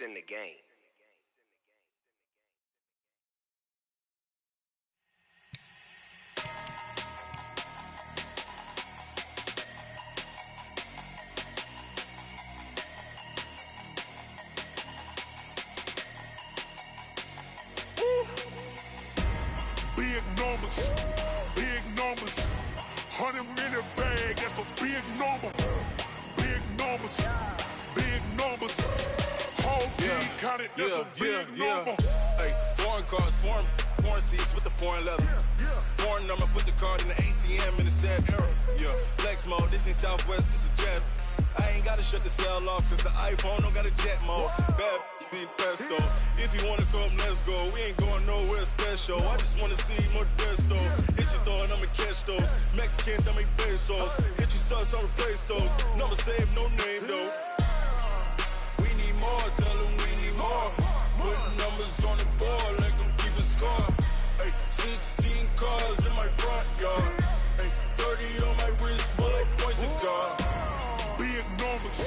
in the game. Big numbers, 100 in the bag, that's a big number. Big numbers, whole team counted, that's a big number. Hey, foreign cars, foreign seats with the foreign leather. Foreign number, put the card in the ATM in the sad era. Yeah, flex mode, this ain't Southwest, this is Jet. I ain't gotta shut the cell off, cause the iPhone don't got a jet mode. Bad be pesto. If you wanna come, let's go. We ain't going nowhere special. I just wanna see more desto. Hit your throw and I'ma catch those. Mexican, dummy pesos. Hit your sus, I'll replace those. Number save, no name though. We need more, tell them we need more. Put numbers on the board, let them keep a score. Hey, 16 cars in my front yard. Hey, 30 on my wrist, bullet point to God. Big numbers,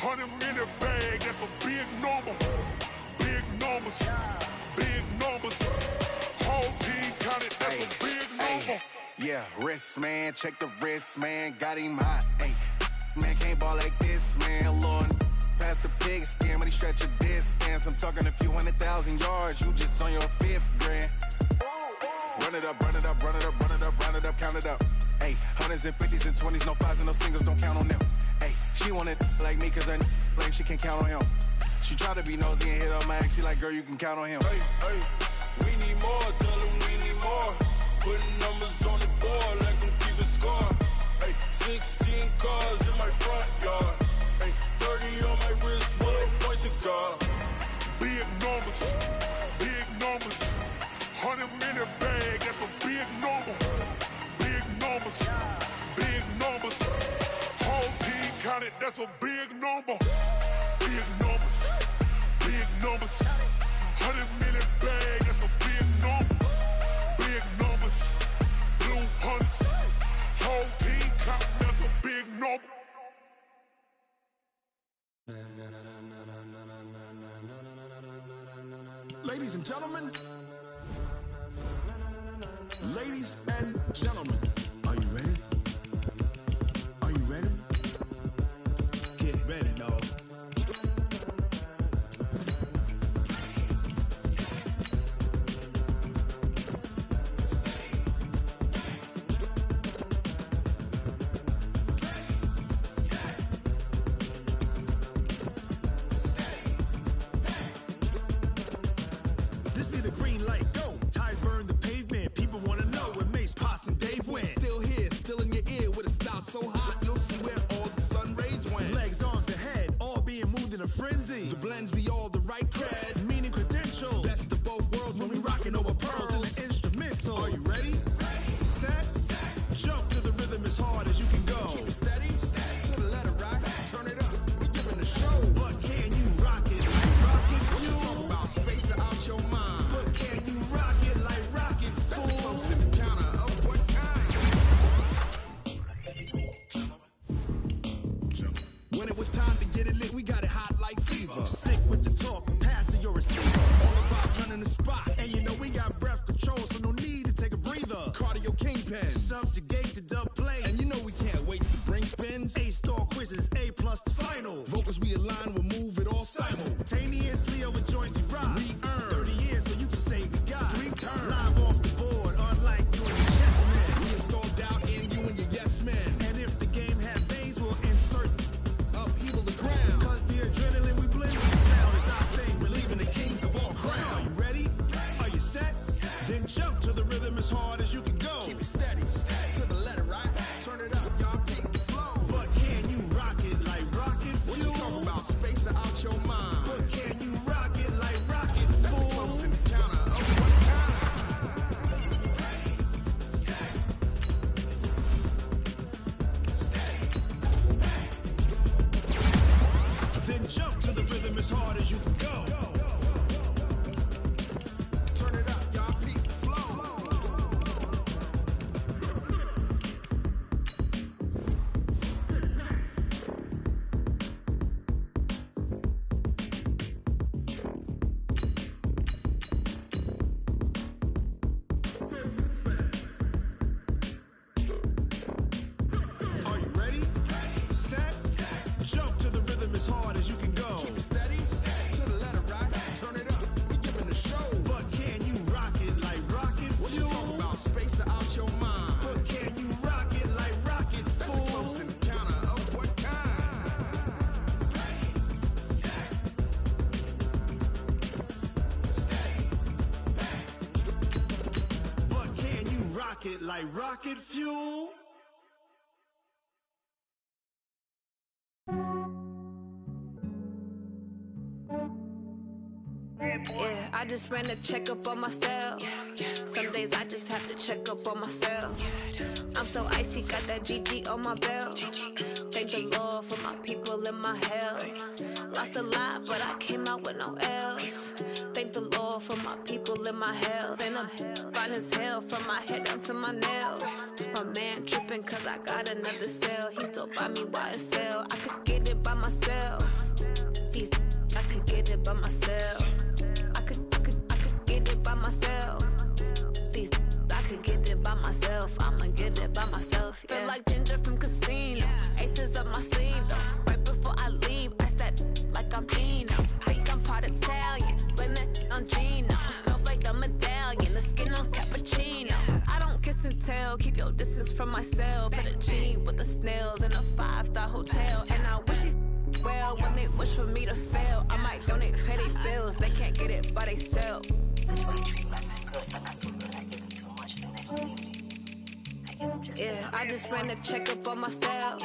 100 in the bag, that's a big number. Big numbers, whole team counted, that's a big number. Yeah, wrist man, check the wrist man, got him hot. Ay, man can't ball like this, man. Lord, past the pig skin when he stretch a distance. I'm talking a few 100,000 yards, you just on your 5th grand. Run it up, count it up. Ay, hundreds and 50s and 20s, no 5s and no singles, don't count on them. Ay, she want it like me, cause I like she can't count on him. She try to be nosy and hit on my ex, she like, girl, you can count on him. Hey, we need more, tell them we need more. Putting numbers on the board, let them keep a score. Hey, 16 cars in my front yard. Hey, 30 on my wrist, bullet point to God. Big numbers, 100 in the bag, that's a big number. Big numbers, whole team counted, that's a big number. Big numbers, 100 in the bag, that's a big number. Big numbers, blue hunts, whole team counted, that's a big number. Ladies and gentlemen, are you ready? Are you ready? Get ready, dog. This be the green light, go. Tires burn the pavement. People wanna know where Mace, Poss, and Dave went. Still here, still in your ear with a style so hot, you'll see where all the sun rays went. Legs, arms, and head, all being moved in a frenzy. The blends be all the right cred, meaning credentials. Best of both worlds when we rockin' over pearls in the instrumental. Are you ready? Set? Jump to the rhythm as hard as you can go. Keep it steady, to the letter rock, turn it up, we giving a show. But can you rock it? Rock it, what you talk about? Space it out your mind. But can you rock it like rockets, fool? That's a close encounter of what kind? When it was time to get it lit, we got it hot like fever. Sick with the talk, passing your receiver. All about running the spot. And you know we got breath control, so no need to take a breather. Cardio kingpin, subjugate the dub play. And you know we can't wait to bring spins. A-star quizzes, A+ the final. Vocals we align, we'll move it all simultaneously over joints we rock. We earn 30 years, so you can say we got 3 turns. Live off the board, unlike you and your chess men. We install doubt in you and your yes men. And if the game had veins, we'll insert upheaval the ground. Cause the adrenaline we blend with the sound is our thing. We're leaving the kings of all crowns. So are you ready? Are you set? Then jump to the rhythm as hard as you can go. Keep it steady, to the letter right. Turn it up, y'all keep the flow. But can you rock it like rocket fuel? What you talking about? Space it out your mind. But can you rock it like rockets, fool? That's a close encounter of what kind? Then jump to the rhythm as hard as you can go. Turn it up, y'all peep the flow. rocket like rocket fuel. Yeah, I just ran a checkup on myself. Some days I just have to check up on myself. I'm so icy, got that GG on my belt. Thank the Lord for my people in my health. Lost a lot, but I came out with no L's. Thank the Lord for my people in my health. And I'm fine as hell from my head down to my nails. My man tripping cause I got another cell. He still buy me YSL. I could get it by myself. These I could get it by myself. I could get it by myself. These I could get it by myself. I'ma get it by myself. Yeah. Feel like Ginger from Casino. Aces up my sleeve though. Right before I leave, I said like I'm Dino. Think I'm part Italian. Blame that on Gino. Snowflake the medallion. The skin on cappuccino. I don't kiss and tell. Keep your distance from myself. Fettuccine with the snails in a 5-star hotel. And I wish he's well when they wish for me to fail. I might donate petty bills. They can't get it by themselves. That's why you treat women good, but not too good. I give them too much, then they don't need me. I give them just yeah, I just ran a checkup on myself.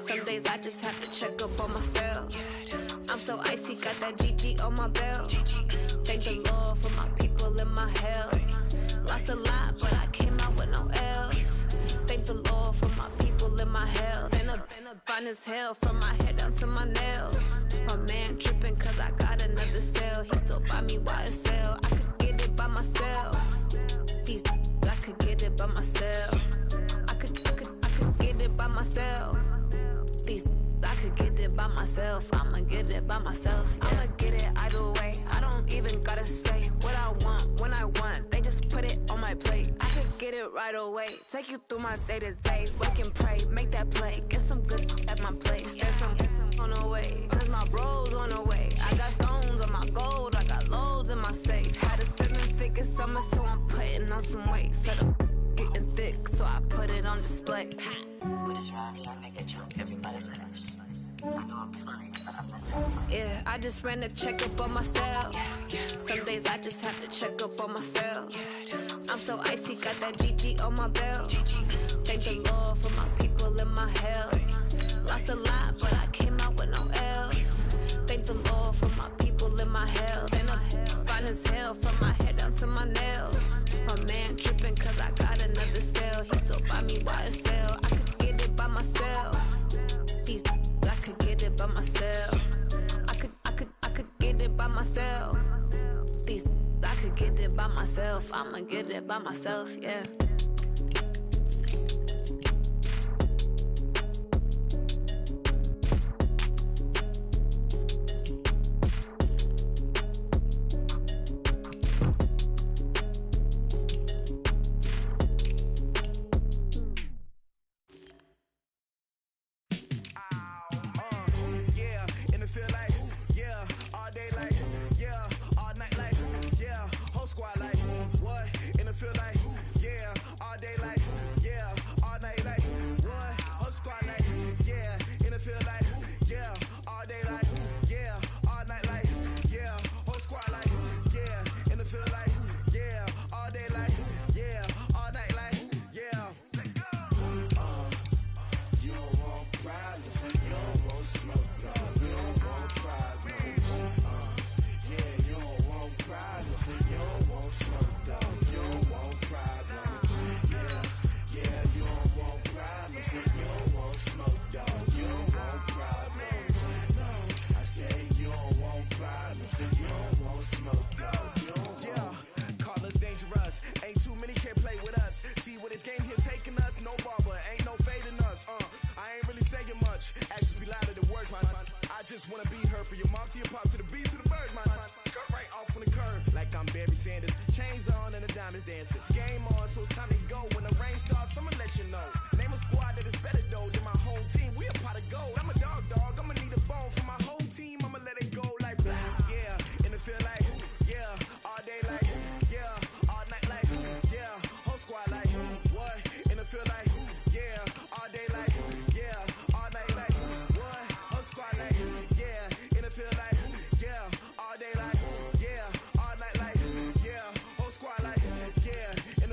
Some days I just have to check up on myself. I'm so icy, got that GG on my belt. Thank the Lord for my people in my health. Lost a lot, but I came out with no L's. Thank the Lord for my people in my health. And I'm fine as hell from my head down to my nails. My man tripping cause I got another cell. He still buy me YSL. I could get it by myself. These I could get it by myself. I could get it by myself. These I could get it by myself. I'ma get it by myself. Yeah. I'ma get it either way. I don't even gotta say what I want when I want. They just put it on my plate. I could get it right away. Take you through my day to day. Wake and pray, make that play. Get some good at my place. There's some on the way. Cause my bro's on the way. I got stones on my gold. I got loads in my safe. Had a 7-figure summer, so I'm putting on some weight. Set up getting thick, so I put it on display. with his rhymes, I make it jump. Everybody laughs. I know I'm funny, but I'm not that funny. Yeah, I just ran a checkup on myself. Some days I just have to check up on myself. I'm so icy, got that GG on my belt. Thank the Lord for my people in my health. Lost a lot, but I came out with no L's. Thank the Lord for my people in my health. And I'm fine as hell from my head down to my nails. My man tripping cause I got another cell. He still buy me YSL. I could get it by myself. These I could get it by myself. I could get it by myself. These I could get it by myself. I'ma get it by myself, yeah.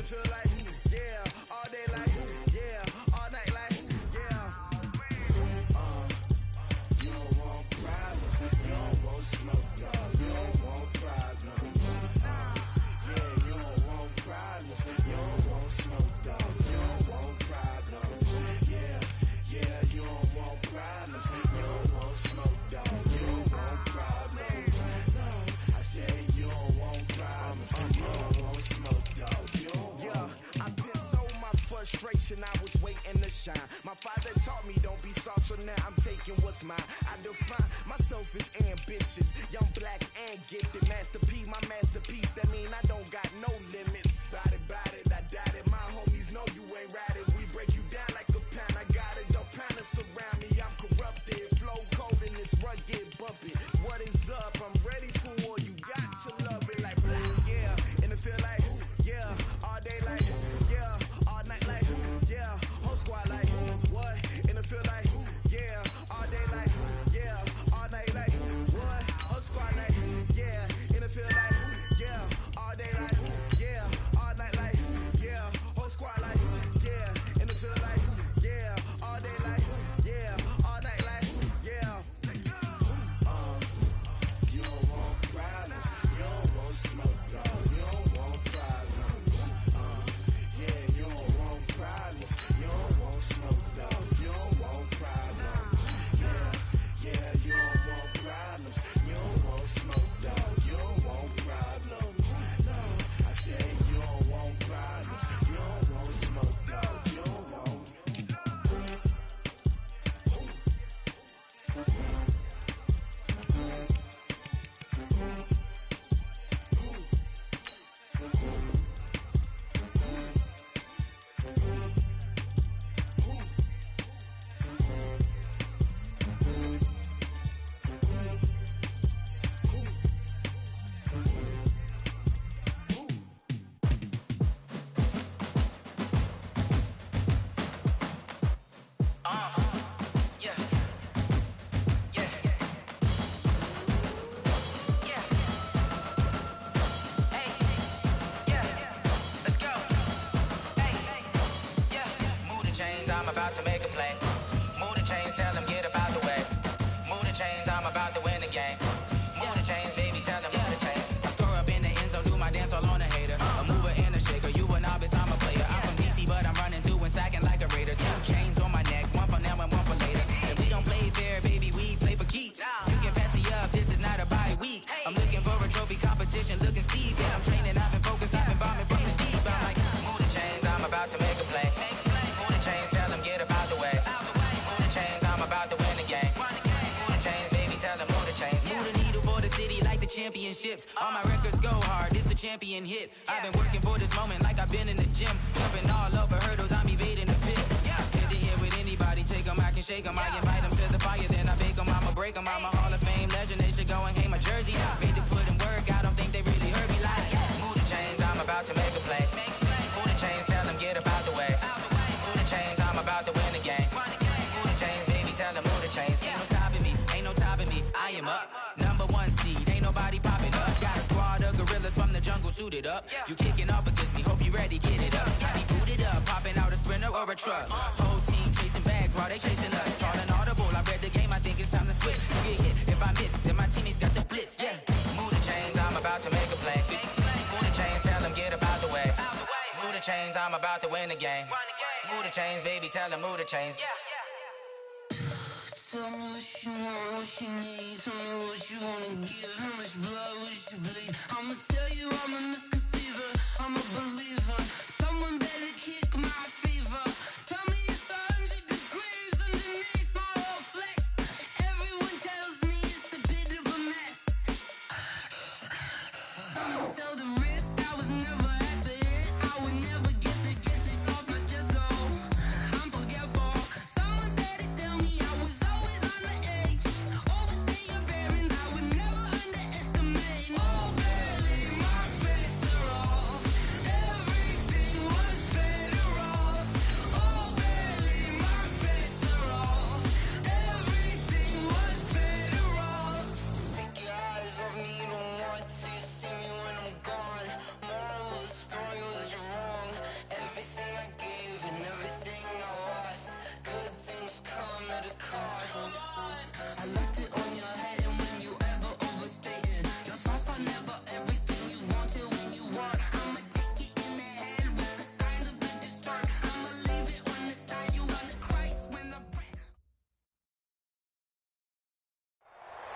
Feel like, yeah, smoke, dog. You don't want problems. Yeah, yeah, you don't want problems. You don't want smoke, dog. You don't want problems. No, I said you don't want problems. You don't want smoke, dog. You don't want. Yeah, I've been so my frustration, I was waiting to shine. My father taught me don't be soft, so now I'm taking what's mine. I define myself as ambitious, young, black, and gifted. Master P, my masterpiece. That mean I don't got no limits. Bout it, I doubt it. My homies know you ain't ride it. We break you down like a pound. I got it, don't pound to surround me. I'm corrupted, flow cold and it's rugged, bumpy. What is up? I'm ready for war. You got to love it like black, yeah. And it feel like, yeah, all day like, yeah, all night like, yeah, whole squad like, what? And it feel like, yeah, all day like, yeah, all night like, what? Whole squad like, yeah, and it feel like, yeah, all day like, yeah, all night like, yeah, whole squad like, yeah, and it feel like, yeah, all day like, yeah, all night like, yeah. You don't want problems, you don't want smoke, dog. You don't want problems. Yeah, you don't want problems, you don't want smoke, dog. You don't want problems. Yeah, yeah, you don't want problems, you don't want smoke, dog. You don't want problems. No, I said you don't want problems, you don't want smoke, dog. You don't want. I'm about to make a play. Move the chains, tell them get about the way. Move the chains, I'm about to win the game. Move the chains, baby, tell them move the chains. I score up in the end zone, do my dance all on a hater. A mover and a shaker, you a novice, I'm a player. I'm from DC, but I'm running through and sacking like a raider. 2 chains on my neck, one for now and one for later. And we don't play fair, baby, we play for keeps. You can pass me up, this is not a bye week. I'm looking for a trophy competition, looking steep. Yeah, I'm training, I've been focused, I've been bombing from the deep. I'm like, move the chains, I'm about to make a play. Move the chains, tell them get about the way. Move the chains, I'm about to win the game. Move the chains, baby, tell them move the chains. Move the needle for the city like the championships. All my records go hard, this a champion hit. I've been working for this moment like I've been in the gym. Jumping all over hurdles, I'm evading the pit. Hit the hit with anybody, take them, I can shake them. I invite them to the fire, then I bake them, I'ma break them. I'm a Hall of Fame legend, they should go and hang my jersey. Made to put in work, I don't think they really heard me like, move the chains, I'm about to make a play. Move the chains, tell them get about the way. Move the chains, I'm about to win the game. Move the chains, baby, tell them move the chains. Ain't no stopping me, ain't no topping me, I am up. Number 1 seed, ain't nobody popping up. Got a squad of gorillas from the jungle suited up. You kicking off against me, hope you ready, get it up. I be booted up, popping out a Sprinter or a truck. Whole team chasing bags while they chasing us. Calling audible, I read the game, I think it's time to switch. You get hit, if I miss, then my teammates got the blitz, yeah. Move the chains, I'm about to make a play. Move the chains, tell them get about the way. Move the chains, I'm about to win the game. Move the chains, baby, tell them move the chains. Tell me what you want, what you need. Tell me what you wanna give. How much blood would you bleed? I'ma tell you I'm a misconceiver. I'm a believer. Someone better kick my fever. Tell me it's 100 degrees underneath my whole flesh. Everyone tells me it's a bit of a mess. I'ma tell the risk I was never at the hit. I would never get the off my chest though. I'm forgetful. Someone better tell me I was always on the edge. Overstay your bearings, I would never understand.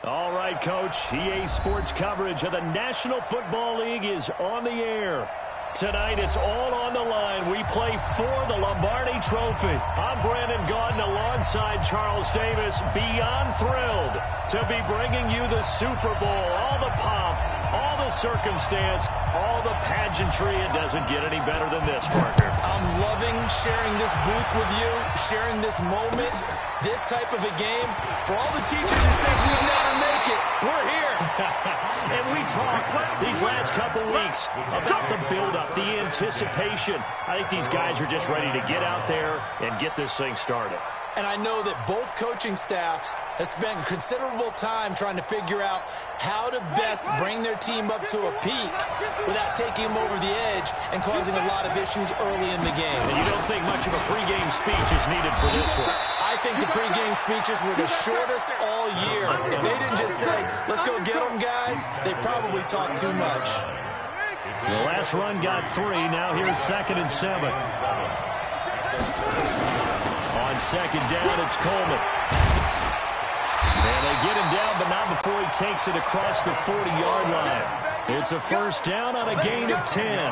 All right, Coach. EA Sports coverage of the National Football League is on the air. Tonight, it's all on the line. We play for the Lombardi Trophy. I'm Brandon Gaudin alongside Charles Davis. Beyond thrilled to be bringing you the Super Bowl. All the pomp, all the circumstance, all the pageantry. It doesn't get any better than this, Parker. I'm loving sharing this booth with you, sharing this moment, this type of a game. For all the teachers who said we'd never make it, we're here. And we talk these last couple weeks about the build-up, the anticipation. I think these guys are just ready to get out there and get this thing started. And I know that both coaching staffs have spent considerable time trying to figure out how to best bring their team up to a peak without taking them over the edge and causing a lot of issues early in the game. And you don't think much of a pregame speech is needed for this one? I think the pregame speeches were the shortest all year. If they didn't just say, let's go get them, guys, they probably talked too much. The last run got 3. Now here's 2nd and 7. On 2nd down, it's Coleman. And they get him down, but not before he takes it across the 40-yard line. It's a first down on a gain of 10.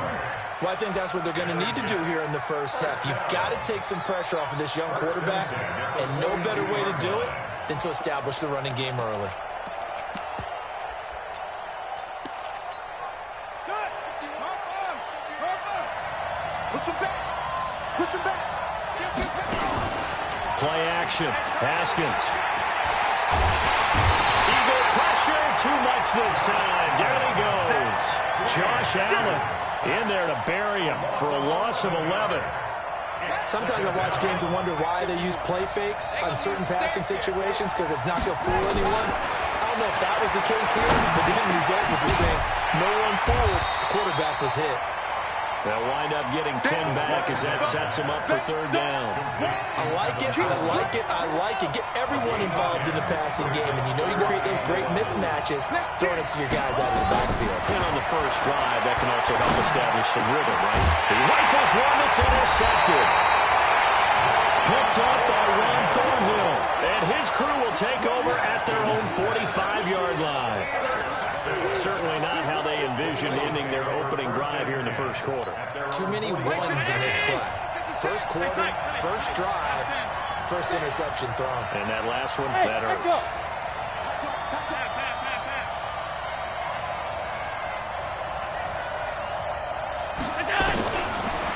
Well, I think that's what they're going to need to do here in the first half. You've got to take some pressure off of this young quarterback, and no better way to do it than to establish the running game early. Push him back. Push him back. Play action. Haskins. Eagle pressure. Too much this time. Down he goes. Josh Allen in there to bury him for a loss of 11. Sometimes I watch games and wonder why they use play fakes on certain passing situations because it's not going to fool anyone. I don't know if that was the case here, but the end result was the same. No one fooled. The quarterback was hit. They'll wind up getting 10 back as that sets him up for 3rd down. I like it, I like it, I like it. Get everyone involved in the passing game, and you know you can create those great mismatches throwing it to your guys out of the backfield. And on the first drive, that can also help establish some rhythm, right? He rifles one that's intercepted. Picked up by Ron Thornhill. And his crew will take over at their own 45-yard line. Certainly not how they envisioned ending their opening drive here in the first quarter. Too many ones in this play. First quarter, first drive, first interception thrown. And that last one, that hurts.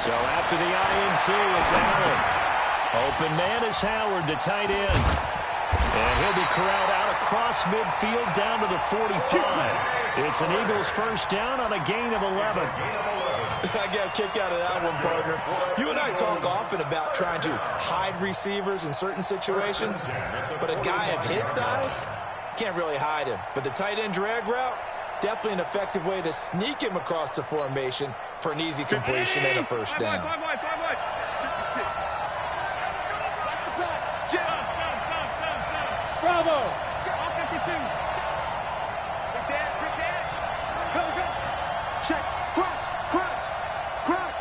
So after the INT, it's Allen. Open man is Howard, the tight end. And he'll be corralled out across midfield down to the 45. It's an Eagles first down on a gain of 11. I got a kick out of that one, partner. You and I talk often about trying to hide receivers in certain situations, but a guy of his size can't really hide him. But the tight end drag route, definitely an effective way to sneak him across the formation for an easy completion and a first down. Bravo! Check, crouch,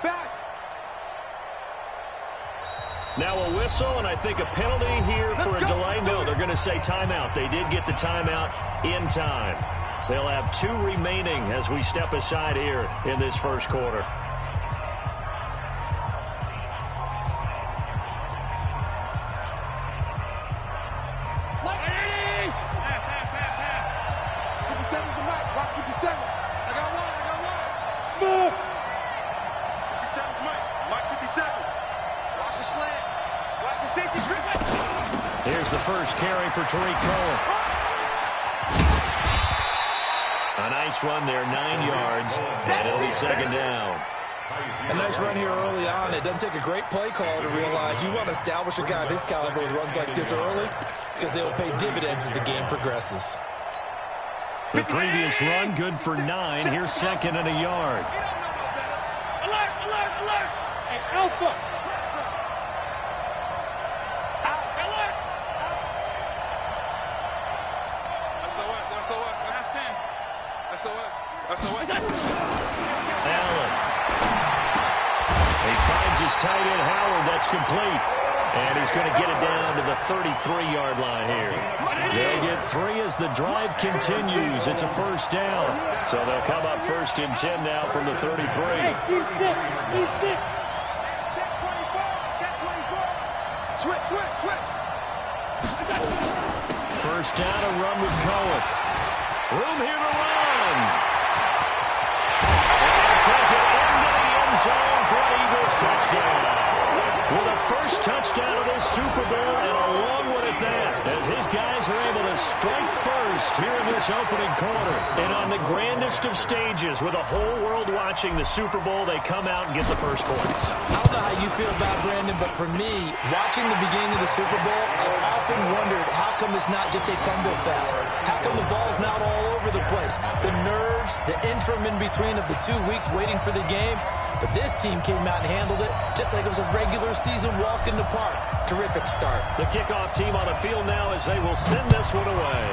back. Now a whistle, and I think a penalty here for a delay. No, they're going to say timeout. They did get the timeout in time. They'll have 2 remaining as we step aside here in this first quarter. Here's the first carry for Tariq Cohen. A nice run there, 9 yards, and it'll be 2nd down. A nice run here early on. It doesn't take a great play call to realize you want to establish a guy of his caliber with runs like this early because they will pay dividends as the game progresses. The previous run, good for 9. Here's 2nd and a yard. Alert! Hey, Alpha! Allen. He finds his tight end, Howard. That's complete. And he's going to get it down to the 33-yard line here. They'll get 3 as the drive continues. It's a first down. So they'll come up 1st and 10 now from the 33. Hey, keep 6. Check 24. Check 24. Switch. First down, a run with Cohen. Room here to run. And take it into the end zone for an Eagles touchdown. With a first touchdown of this Super Bowl and a long one at that, as his guys are able to strike first here in this opening quarter. And on the grandest of stages, with the whole world watching the Super Bowl, they come out and get the first points. I don't know how you feel about Brandon, but for me, watching the beginning of the Super Bowl, I often wondered how come it's not just a fumble fest? How come the ball's not all over the place? The nerves, the interim in between of the 2 weeks waiting for the game. But this team came out and handled it just like it was a regular season walk in the park. Terrific start. The kickoff team on the field now as they will send this one away.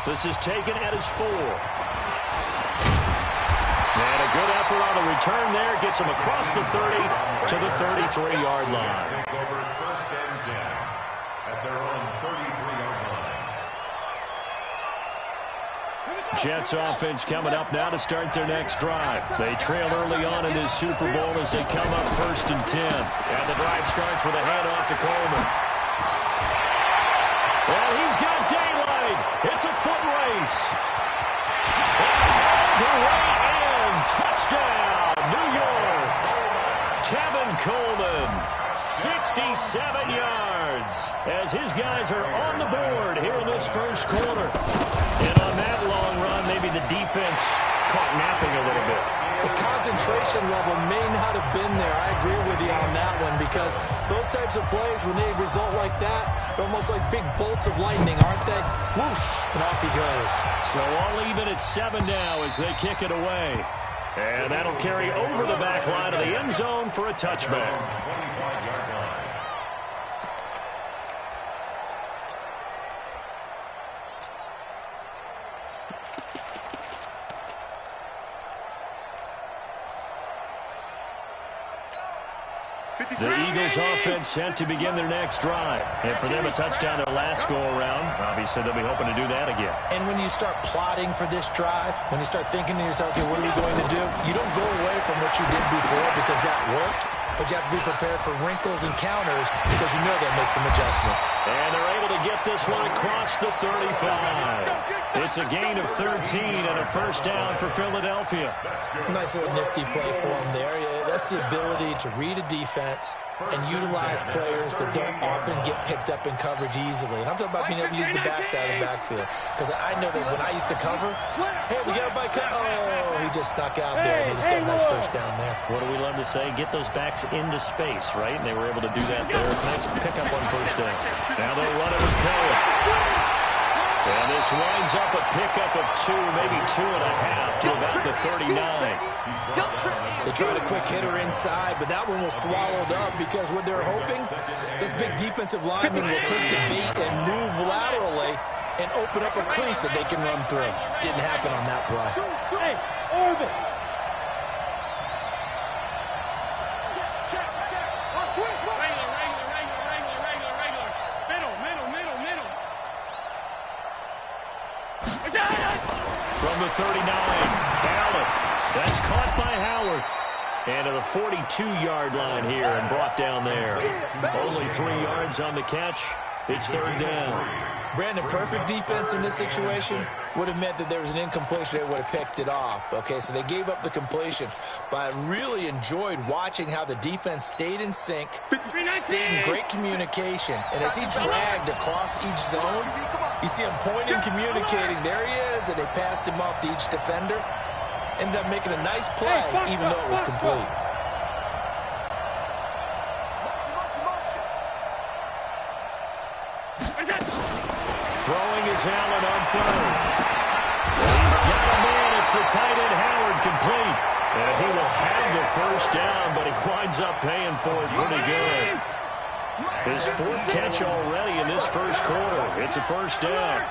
This is taken at his 4. And a good effort on the return there. Gets him across the 30 to the 33-yard line. Take over 1st and 10 at their own 33-yard line. Jets offense coming up now to start their next drive. They trail early on in this Super Bowl as they come up 1st and 10. And the drive starts with a handoff to Coleman. Well, he's got daylight. It's a foot race. The way in. Touchdown, New York. Tevin Coleman, 67 yards, as his guys are on the board here in this first quarter. And on that long run, maybe the defense caught napping a little bit. The concentration level may not have been there. I agree with you on that one, because those types of plays, when they result like that, they're almost like big bolts of lightning, aren't they? Whoosh, and off he goes. So all even at 7 now as they kick it away. And that'll carry over the back line of the end zone for a touchback. The Eagles offense set to begin their next drive. And for them, a touchdown their last go-around. Obviously, they'll be hoping to do that again. And when you start plotting for this drive, when you start thinking to yourself, okay, what are we going to do? You don't go away from what you did before because that worked. But you have to be prepared for wrinkles and counters because you know they'll make some adjustments. And they're able to get this one across the 35. It's a gain of 13 and a first down for Philadelphia. Nice little nifty play for them there. Yeah, that's the ability to read a defense and utilize players that don't often get picked up in coverage easily. And I'm talking about being able to use the backside of the backfield. Because I know that when I used to cover, hey, we got a bike. Oh, he just snuck out there, and he just got a nice first down there. What do we love to say? Get those backs into space, right? And they were able to do that there. Nice pickup on first down. Now they'll run it with Cohen. And this winds up a pickup of 2, maybe 2.5 to about the 39. They tried a quick hitter inside, but that one was swallowed up because what they're hoping, this big defensive lineman will take the bait and move laterally and open up a crease that they can run through. Didn't happen on that play. Hey, orbit. Check. Watch twist. Regular. Middle. From the 39, Allen. That's caught by Howard. And to the 42-yard line here and brought down there. Only 3 yards on the catch. It's 3rd down. Brandon, perfect defense in this situation would have meant that there was an incompletion. They would have picked it off. Okay, so they gave up the completion. But I really enjoyed watching how the defense stayed in sync, stayed in great communication. And as he dragged across each zone, you see him pointing, communicating. There he is, and they passed him off to each defender. Ended up making a nice play, even though it was complete. Throwing is Allen on 3rd. He's got a man. It's the tight end Howard complete. And he will have the first down, but he winds up paying for it pretty good. His 4th catch already in this first quarter. It's a first down.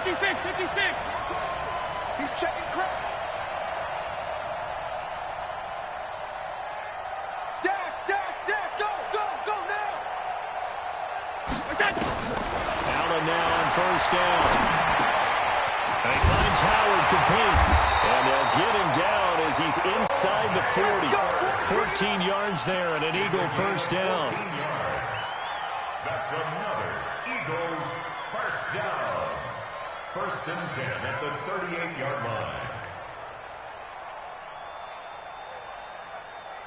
56. He's checking crap. Dash, dash, dash. Go, go, go now. Allen now on first down. And he finds Howard complete. And they'll get him down as he's inside the 40. 14 yards there and an Eagle first down. That's another Eagles first down. First and 10 at the 38-yard line.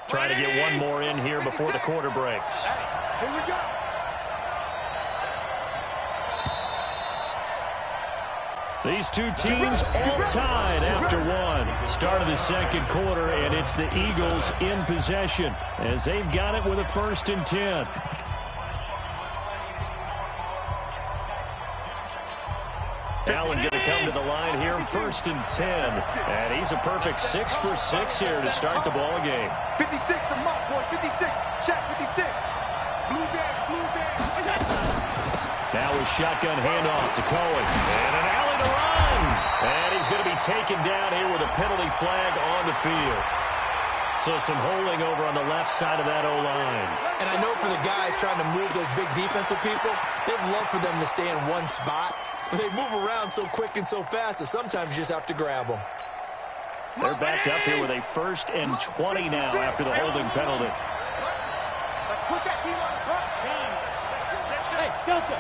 Trying to get one more in here before the quarter breaks. Hey, here we go. These two teams all tied after one. Start of the second quarter, and it's the Eagles in possession as they've got it with a first and 10. Allen going to come to the line here, first and 10. And he's a perfect 6 for 6 here to start the ball game. 56, the mark, boy. 56. Check 56. Blue dash, blue dash. Now a shotgun handoff to Cohen. And an alley to run. And he's going to be taken down here with a penalty flag on the field. So some holding over on the left side of that O-line. And I know for the guys trying to move those big defensive people, they'd love for them to stay in one spot. But they move around so quick and so fast that sometimes you just have to grab them. They're backed up here with a first and 20 now after the holding penalty. Let's put that team on the front. Hey, Delta.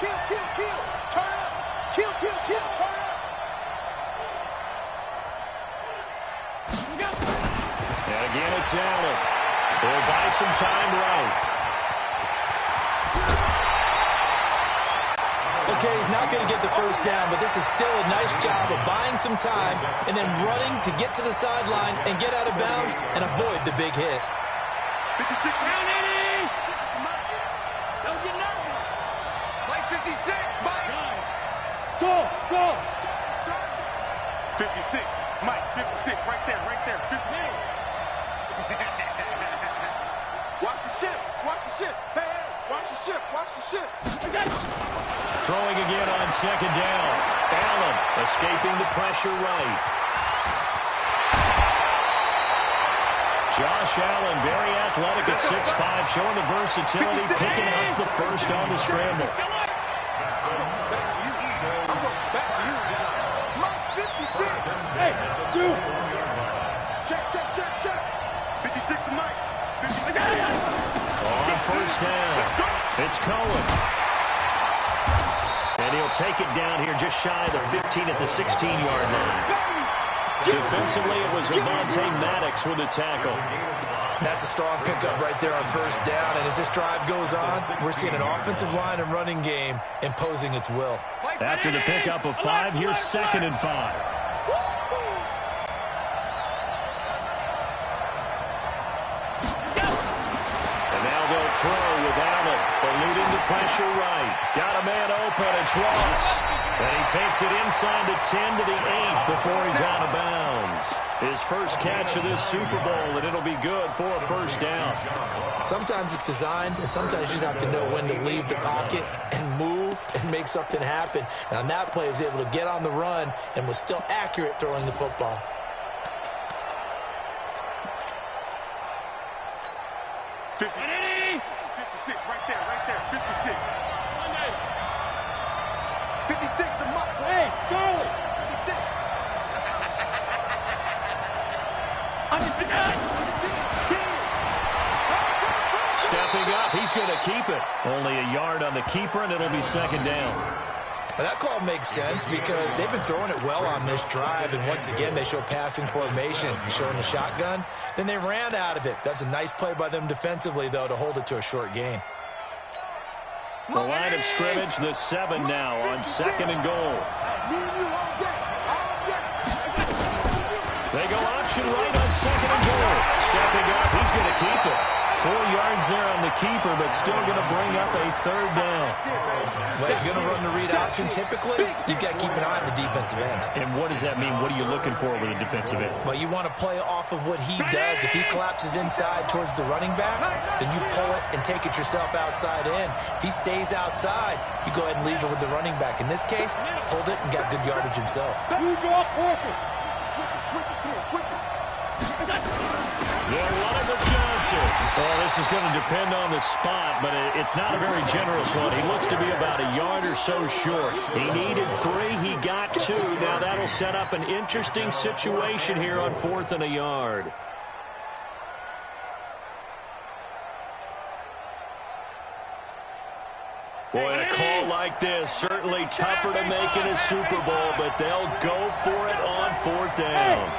Kill, kill, kill. Turn up. Kill, kill, kill. Turn up. And again, it's Allen. They'll buy some time right. Okay, he's not going to get the first down, but this is still a nice job of buying some time and then running to get to the sideline and get out of bounds and avoid the big hit. 56 round 80. Don't get nervous. Mike 56, Mike. Go. 56, Mike 56, right there, right there. 58. Watch the ship, watch the ship. Hey, watch the ship, watch the ship. Throwing again on second down. Allen escaping the pressure right. Josh Allen, very athletic at 6'5", showing the versatility, picking up the first on the scramble. Back to you. Back to you. Mike 56. Hey, dude. Check. 56 to Mike. 56. On first down, it's Cohen. And he'll take it down here just shy of the 15 at the 16-yard line. Defensively, it was Avonte Maddox with the tackle. That's a strong pickup right there on first down. And as this drive goes on, we're seeing an offensive line and running game imposing its will. After the pickup of 5, here's second and 5. Throw with Allen, eluding the pressure right. Got a man open, it's Ross. And he takes it inside the 10 to the 8 before he's out of bounds. His first catch of this Super Bowl, and it'll be good for a first down. Sometimes it's designed, and sometimes you just have to know when to leave the pocket and move and make something happen. And on that play, he was able to get on the run and was still accurate throwing the football. Right there, 56. 56 to Mike. Hey, Charlie. 56. Stepping up, he's going to keep it. Only a yard on the keeper, and it'll be second down. Well, that call makes sense because they've been throwing it well on this drive, and once again, they show passing formation, showing the shotgun. Then they ran out of it. That's a nice play by them defensively, though, to hold it to a short gain. The line of scrimmage, the 7 now on second and goal. They go option right on second and goal. Stepping up, he's going to keep it. 4 yards there on the keeper, but still going to bring up a third down. Well, if you're going to run the read option, typically, you've got to keep an eye on the defensive end. And what does that mean? What are you looking for with a defensive end? Well, you want to play off of what he does. If he collapses inside towards the running back, then you pull it and take it yourself outside in. If he stays outside, you go ahead and leave it with the running back. In this case, pulled it and got good yardage himself. They're running with Johnson. Well, this is going to depend on the spot, but it's not a very generous one. He looks to be about a yard or so short. He needed 3. He got 2. Now that'll set up an interesting situation here on 4th and a yard. Boy, a call like this, certainly tougher to make in a Super Bowl, but they'll go for it on 4th down.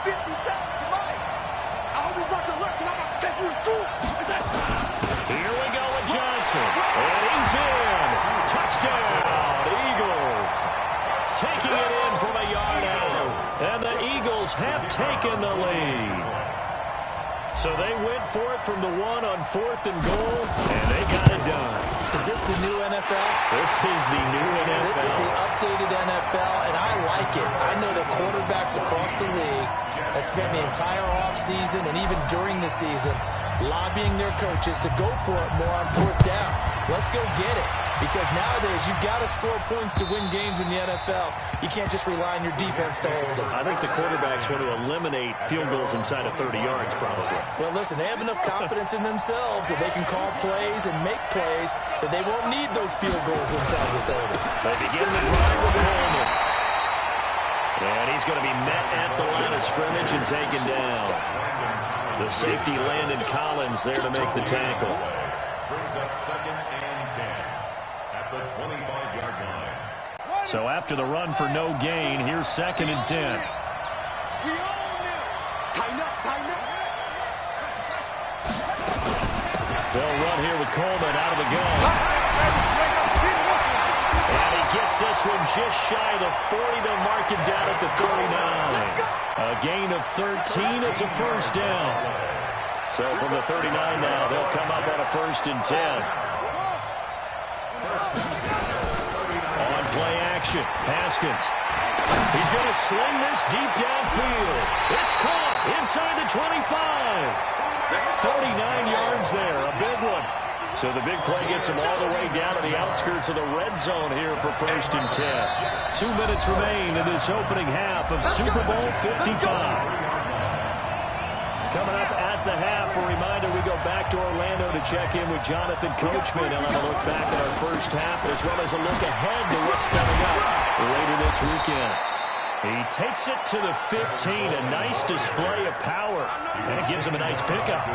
50 seconds to mine. I hope you brought your lunch because I'm about to take you to school. Here we go with Johnson. And he's in. Touchdown, Eagles. Taking it in from a yard out. And the Eagles have taken the lead. So they went for it from the 1 on 4th and goal, and they got it done. Is this the new NFL? This is the new NFL. This is the updated NFL, and I like it. I know that quarterbacks across the league have spent the entire offseason and even during the season lobbying their coaches to go for it more on 4th down. Let's go get it. Because nowadays, you've got to score points to win games in the NFL. You can't just rely on your defense to hold them. I think the quarterbacks want to eliminate field goals inside of 30 yards, probably. Well, listen, they have enough confidence in themselves that they can call plays and make plays that they won't need those field goals inside the 30. They begin the drive with Coleman. And he's going to be met at the line of scrimmage and taken down. The safety Landon Collins there to make the tackle. Brings up 2nd and 10 at the 25-yard line. So after the run for no gain, here's 2nd and 10. We own them. Tighten up, tighten up. They'll run here with Coleman out of the gun. And he gets this one just shy of the 40 to mark him down at the 39. A gain of 13. It's a 1st down. So from the 39 now, they'll come up on a 1st and 10. On play action, Haskins. He's going to sling this deep downfield. It's caught inside the 25. 39 yards there, a big one. So the big play gets him all the way down to the outskirts of the red zone here for 1st and 10. 2 minutes remain in this opening half of Super Bowl 55. Coming up at the half, a reminder, we go back to Orlando to check in with Jonathan Coachman. He'll have a look back at our first half as well as a look ahead to what's coming up later this weekend. He takes it to the 15, a nice display of power, and it gives him a nice pickup.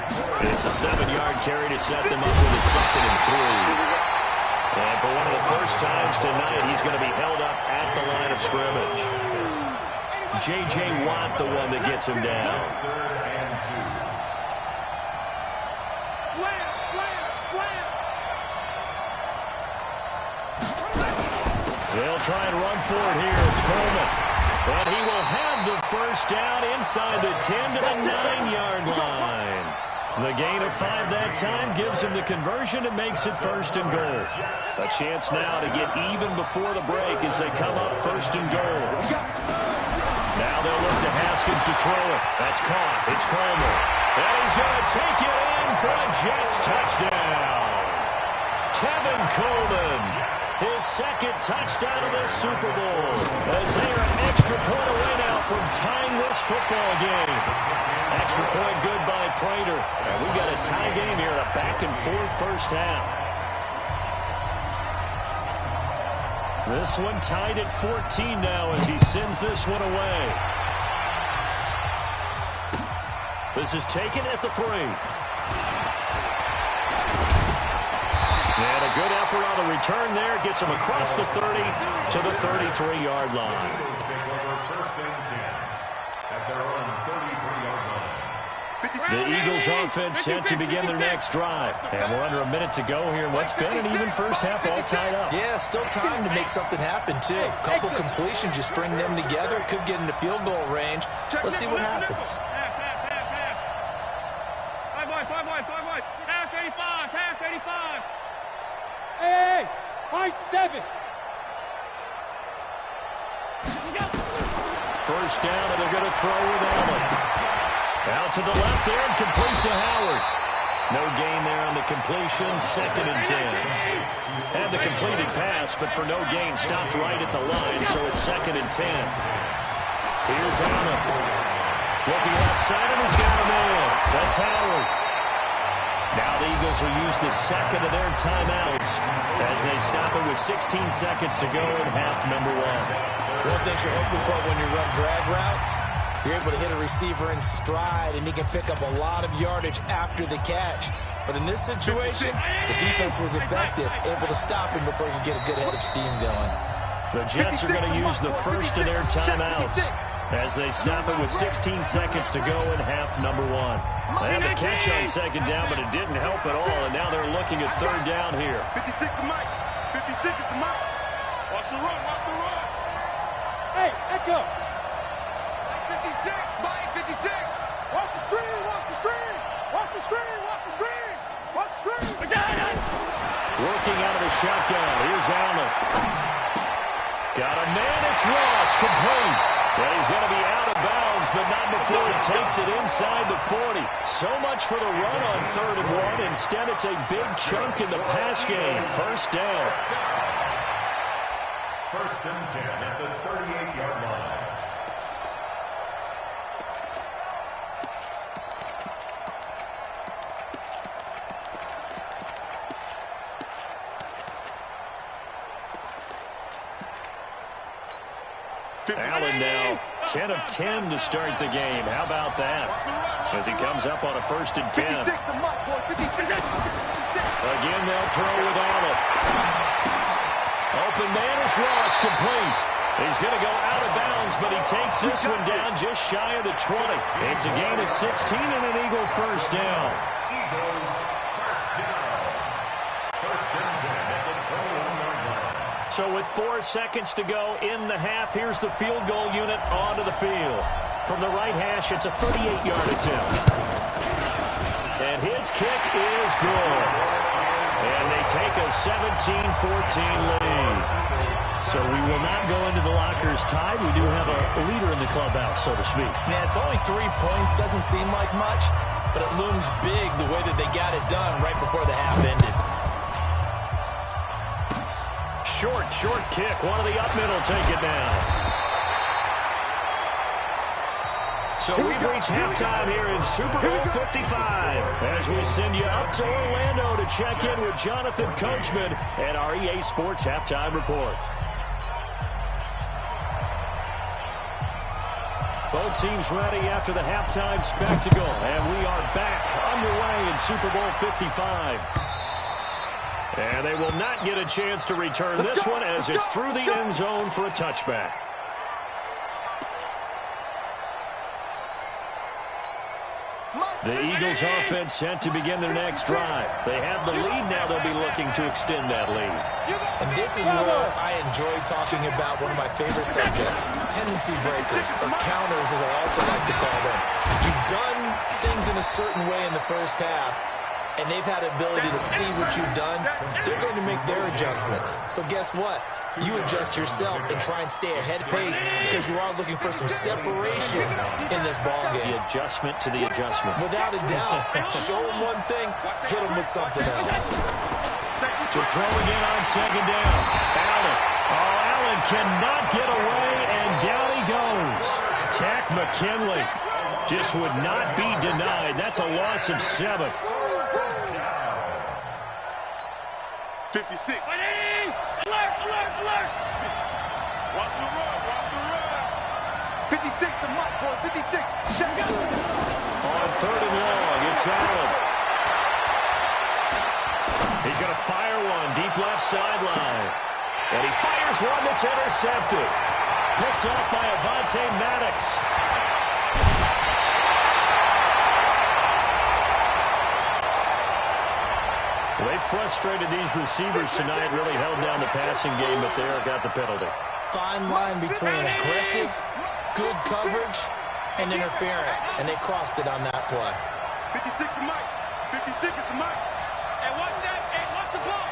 It's a 7-yard carry to set them up with a 2nd and 3. And for one of the first times tonight, he's going to be held up at the line of scrimmage. J.J. Watt, the one that gets him down. They'll try and run for it here. It's Coleman. And he will have the 1st down inside the 10 to the 9-yard line. The gain of 5 that time gives him the conversion and makes it 1st and goal. A chance now to get even before the break as they come up 1st and goal. Now they'll look to Haskins to throw it. That's caught. It's Coleman. And he's going to take it in for a Jets touchdown. Tevin Coleman. His 2nd touchdown of the Super Bowl as they are an extra point away now from tying this football game. Extra point good by Prater. And we've got a tie game here, a back-and-forth first half. This one tied at 14 now as he sends this one away. This is taken at the 3. And a good effort on the return there. Gets him across the 30 to the 33-yard line. The Eagles offense set to begin their next drive. And we're under a minute to go here. What's been an even first half all tied up. Yeah, still time to make something happen, too. A couple completions, just string them together. Could get into field goal range. Let's see what happens. Hey! by 7. First down, and they're going to throw with Allen. Out to the left there and complete to Howard. No gain there on the completion, 2nd and 10. Had the completed pass, but for no gain, stopped right at the line, so it's 2nd and 10. Here's Allen. Looking outside, and he's got a man. That's Howard. Now the Eagles will use the second of their timeouts as they stop it with 16 seconds to go in half number 1. One thing you're hoping for when you run drag routes, you're able to hit a receiver in stride, and he can pick up a lot of yardage after the catch. But in this situation, the defense was effective, able to stop him before he could get a good head of steam going. The Jets are going to use the first of their timeouts as they stop it with 16 seconds to go in half number 1. They had the catch on 2nd down, but it didn't help at all, and now they're looking at 3rd down here. 56 to Mike. 56 is to Mike. Watch the run. Watch the run. Hey, Echo. 56, Mike, 56. Watch the screen, watch the screen. Watch the screen, watch the screen. Watch the screen. Working out of the shotgun. Here's Allen. Got a man. It's Ross. Complete. And he's going to be out of bounds, but not before he takes it inside the 40. So much for the run on 3rd and 1. Instead, it's a big chunk in the pass game. First down. 1st and 10 at the 38-yard line. Allen now 10 of 10 to start the game. How about that? As he comes up on a 1st and 10. Again, they'll throw with Allen. Open man is Ross, complete. He's going to go out of bounds, but he takes this one down just shy of the 20. It's a gain of 16 and an Eagle first down. Eagles first down. 1st and 10 at the 21-yard line. So with 4 seconds to go in the half, here's the field goal unit onto the field. From the right hash, it's a 38-yard attempt. And his kick is good. And they take a 17-14 lead. So we will not go into the lockers tied. We do have a leader in the clubhouse, so to speak. Man, it's only 3 points. Doesn't seem like much, but it looms big the way that they got it done right before the half ended. Short kick. One of the up middle take it now. So we've reached halftime here in Super Bowl 55 as we send you up to Orlando to check in with Jonathan Coachman and our EA Sports Halftime Report. Both teams ready after the halftime spectacle, and we are back underway in Super Bowl 55. And they will not get a chance to return this one as it's through the end zone for a touchback. The Eagles offense set to begin their next drive. They have the lead now. They'll be looking to extend that lead. And this is where I enjoy talking about one of my favorite subjects, tendency breakers, or counters as I also like to call them. You've done things in a certain way in the first half, and they've had the ability to see what you've done. They're going to make their adjustments. So guess what? You adjust yourself and try and stay ahead of pace because you are looking for some separation in this ball game. The adjustment to the adjustment. Without a doubt. Show them one thing, hit them with something else. To throw again on 2nd down. Allen. Oh, Allen cannot get away, and down he goes. Tack McKinley just would not be denied. That's a loss of 7. 56. Alert! Watch the run. 56 to Mike, boy. 56. Check out. On 3rd and long, it's Allen. He's going to fire one deep left sideline. And he fires one that's intercepted. Picked up by Avonte Maddox. They frustrated these receivers tonight, really held down the passing game, but there got the penalty. Fine line between aggressive, good coverage, and interference, and they crossed it on that play. 56 to Mike. 56 is to Mike. Hey, watch that. Hey, watch the ball.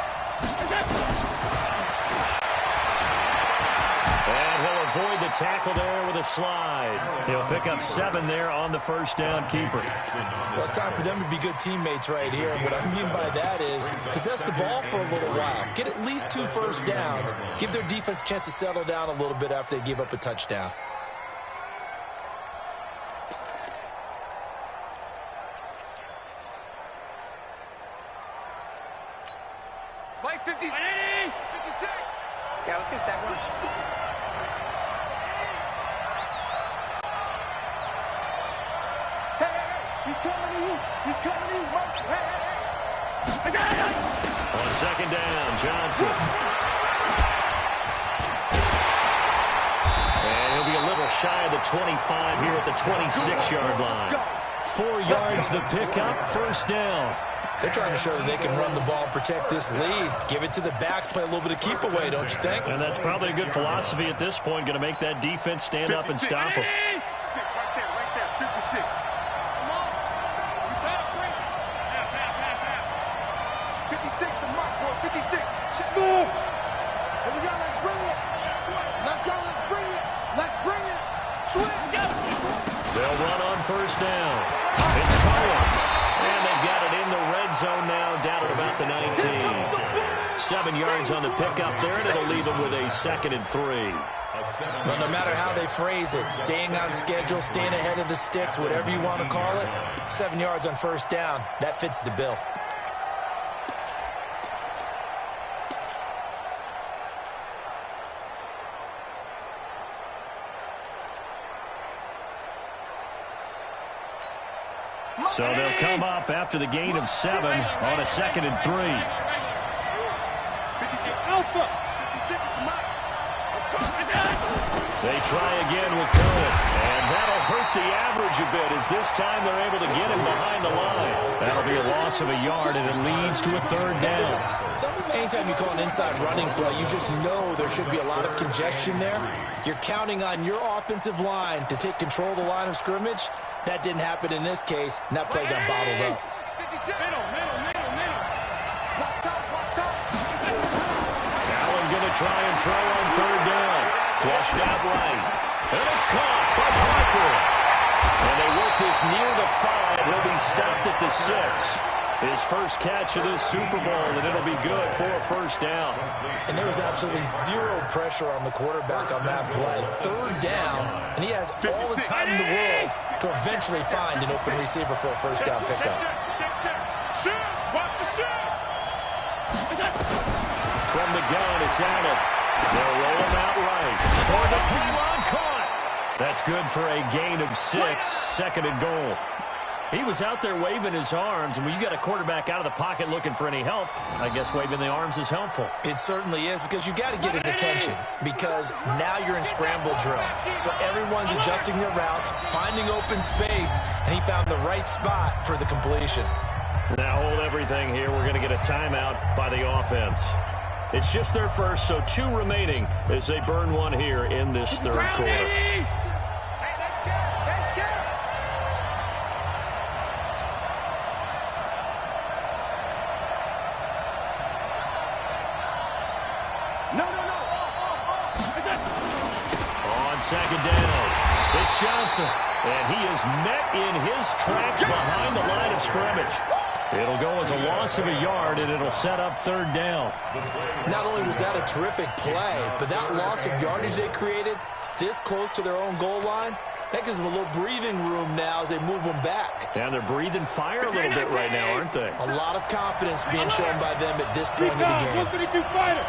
tackle there with a slide. He'll pick up 7 there on the first down keeper. Well, it's time for them to be good teammates right here. And what I mean by that is possess the ball for a little while. Get at least 2 first downs. Give their defense a chance to settle down a little bit after they give up a touchdown. Play 56. Yeah, let's go sack lunch. He's coming to you. He's coming to you. Motion. Hey. On second down, Johnson. And he'll be a little shy of the 25 here at the 26-yard line. 4 yards the pickup, first down. They're trying to show that they can run the ball and protect this lead. Give it to the backs, play a little bit of keep away, don't you think? And that's probably a good philosophy at this point, going to make that defense stand up and stop them. Right there, 56. Come on. You better bring it. Pass. 56 to Mark, boy, 56. Check move. Here we go, let's bring it. Let's go, let's bring it. Let's bring it. Swing. They'll run on first down. It's Cohen. And they've got it in the red zone now, down at about the 19. 7 yards on the pickup there, and it'll leave them with a 2nd and 3. Well, no matter how they phrase it, staying on schedule, staying ahead of the sticks, whatever you want to call it, 7 yards on first down, that fits the bill. So they'll come up after the gain of 7 on a 2nd and 3. They try again with Cohen, and that'll hurt the average a bit as this time they're able to get him behind the line. That'll be a loss of a yard, and it leads to a 3rd down. Anytime you call an inside running play, you just know there should be a lot of congestion there. You're counting on your offensive line to take control of the line of scrimmage. That didn't happen in this case, and that play got bottled up. Allen going to try and throw on 3rd down. Flushed out right. And it's caught by Parker. And they work this near the 5. He'll be stopped at the 6. His first catch of this Super Bowl, and it'll be good for a first down. And there was absolutely zero pressure on the quarterback on that play. 3rd down, and he has all the time in the world to eventually find an open receiver for a first down pickup. From the gun, it's Allen. They'll roll him out right. Toward the pylon, caught. That's good for a gain of 6, 2nd and goal. He was out there waving his arms, and when you got a quarterback out of the pocket looking for any help, I guess waving the arms is helpful. It certainly is, because you got to get his attention, because now you're in scramble drill. So everyone's adjusting their routes, finding open space, and he found the right spot for the completion. Now hold everything here. We're going to get a timeout by the offense. It's just their first, so 2 remaining as they burn 1 here in this 3rd quarter. On 2nd down, it's Johnson, and he is met in his tracks behind the line of scrimmage. It'll go as a loss of a yard, and it'll set up 3rd down. Not only was that a terrific play, but that loss of yardage they created this close to their own goal line, that gives them a little breathing room now as they move them back. And they're breathing fire a little bit right now, aren't they? A lot of confidence being shown by them at this point of the game. 152 fighter.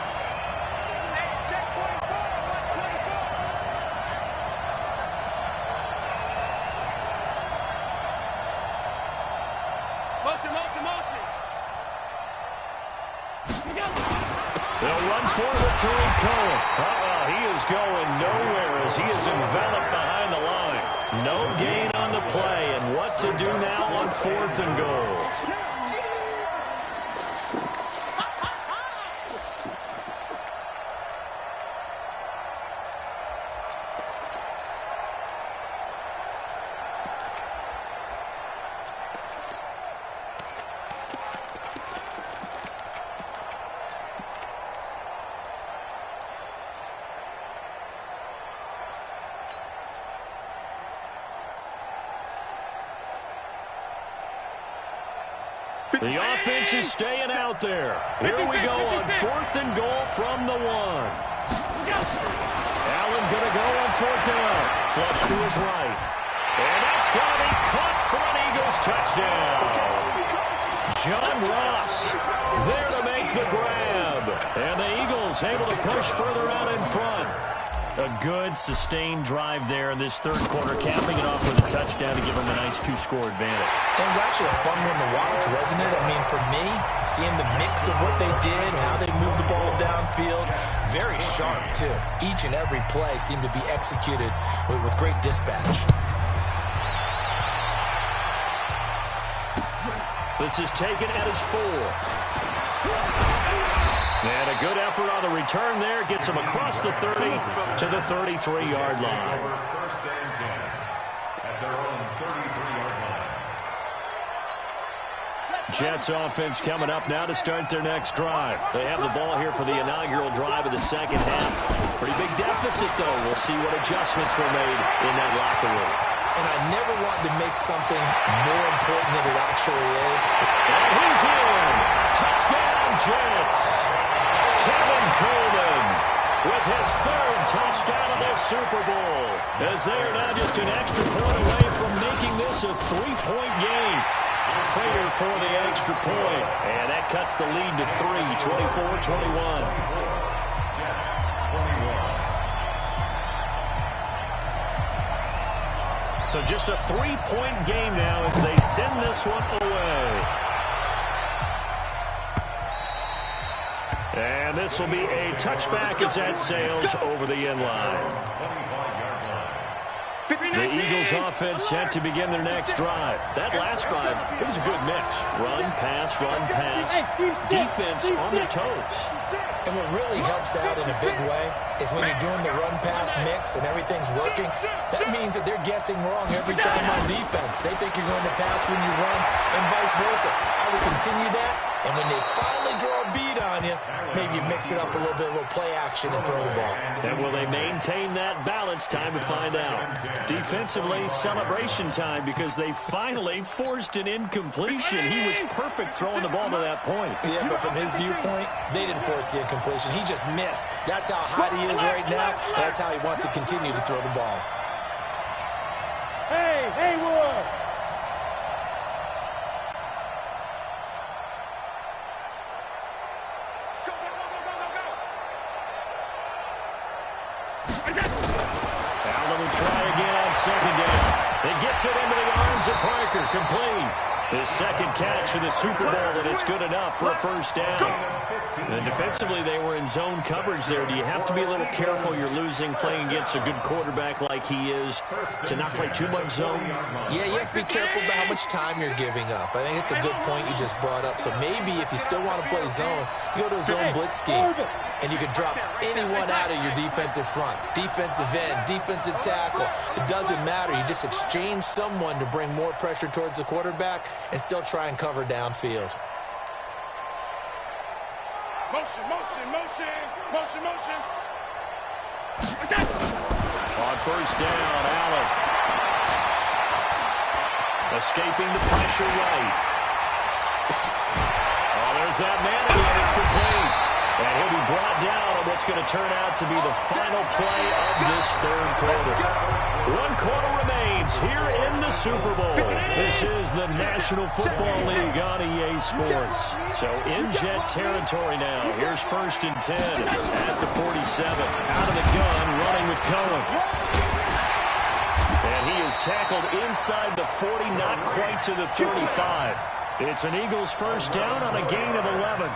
They'll run forward to Cohen. He is going nowhere as he is enveloped behind the line. No gain on the play, and what to do now on 4th and goal. The offense is staying out there. Here we go on 4th and goal from the 1. Allen going to go on 4th down. Flush to his right. And that's going to be caught for an Eagles touchdown. John Ross there to make the grab. And the Eagles able to push further out in front. A good, sustained drive there in this third quarter, capping it off with a touchdown to give them a nice 2-score advantage. It was actually a fun one to watch, wasn't it? I mean, for me, seeing the mix of what they did, how they moved the ball downfield, very sharp, too. Each and every play seemed to be executed with great dispatch. This is taken at his 4. And a good effort on the return there. Gets him across the 30 to the 33-yard line. First and 10 at their own 33-yard line. Jets offense coming up now to start their next drive. They have the ball here for the inaugural drive of the second half. Pretty big deficit, though. We'll see what adjustments were made in that locker room. And I never wanted to make something more important than it actually is. And he's in. Touchdown, Jets. Tevin Coleman with his 3rd touchdown of this Super Bowl, as they are now just an extra point away from making this a 3-point game. Prater for the extra point, and that cuts the lead to 3, 24-21. So just a 3-point game now as they send this one away. And this will be a touchback as that sails over the end line. The Eagles offense set to begin their next drive. That last drive, it was a good mix. Run, pass, defense on their toes. And what really helps out in a big way is when you're doing the run-pass mix and everything's working, that means that they're guessing wrong every time on defense. They think you're going to pass when you run and vice versa. I would continue that, and when they finally draw a beat on you, maybe you mix it up a little bit, a little play action and throw the ball. And will they maintain that balance? Time to find out. Defensively, celebration time because they finally forced an incompletion. He was perfect throwing the ball to that point. Yeah, but from his viewpoint, they didn't force the incompletion. He just missed. That's how hot he is right now, and that's how he wants to continue to throw the ball. Hey, Haywood! Go, go, go, go, go, go, go! Allen will try again on 2nd down. He gets it into the arms of Parker, complete. His 2nd catch of the Super Bowl, and it's good enough for a 1st down. And defensively, they were in zone coverage there. Do you have to be a little careful? You're losing playing against a good quarterback like he is to not play too much zone? Yeah, you have to be careful about how much time you're giving up. I think it's a good point you just brought up. So maybe if you still want to play zone, you go to a zone blitz scheme, and you can drop anyone out of your defensive front. Defensive end, defensive tackle. It doesn't matter. You just exchange someone to bring more pressure towards the quarterback and still try and cover downfield. Motion, motion, motion, motion, motion. On 1st down, Allen. Escaping the pressure right. Oh, there's that man again. It's complete. And he'll be brought down on what's going to turn out to be the final play of this 3rd quarter. 1 quarter remains here in the Super Bowl. This is the National Football League on EA Sports. So in Jet territory now. Here's 1st and 10 at the 47. Out of the gun, running with Cohen. And he is tackled inside the 40, not quite to the 35. It's an Eagles 1st down on a gain of 11.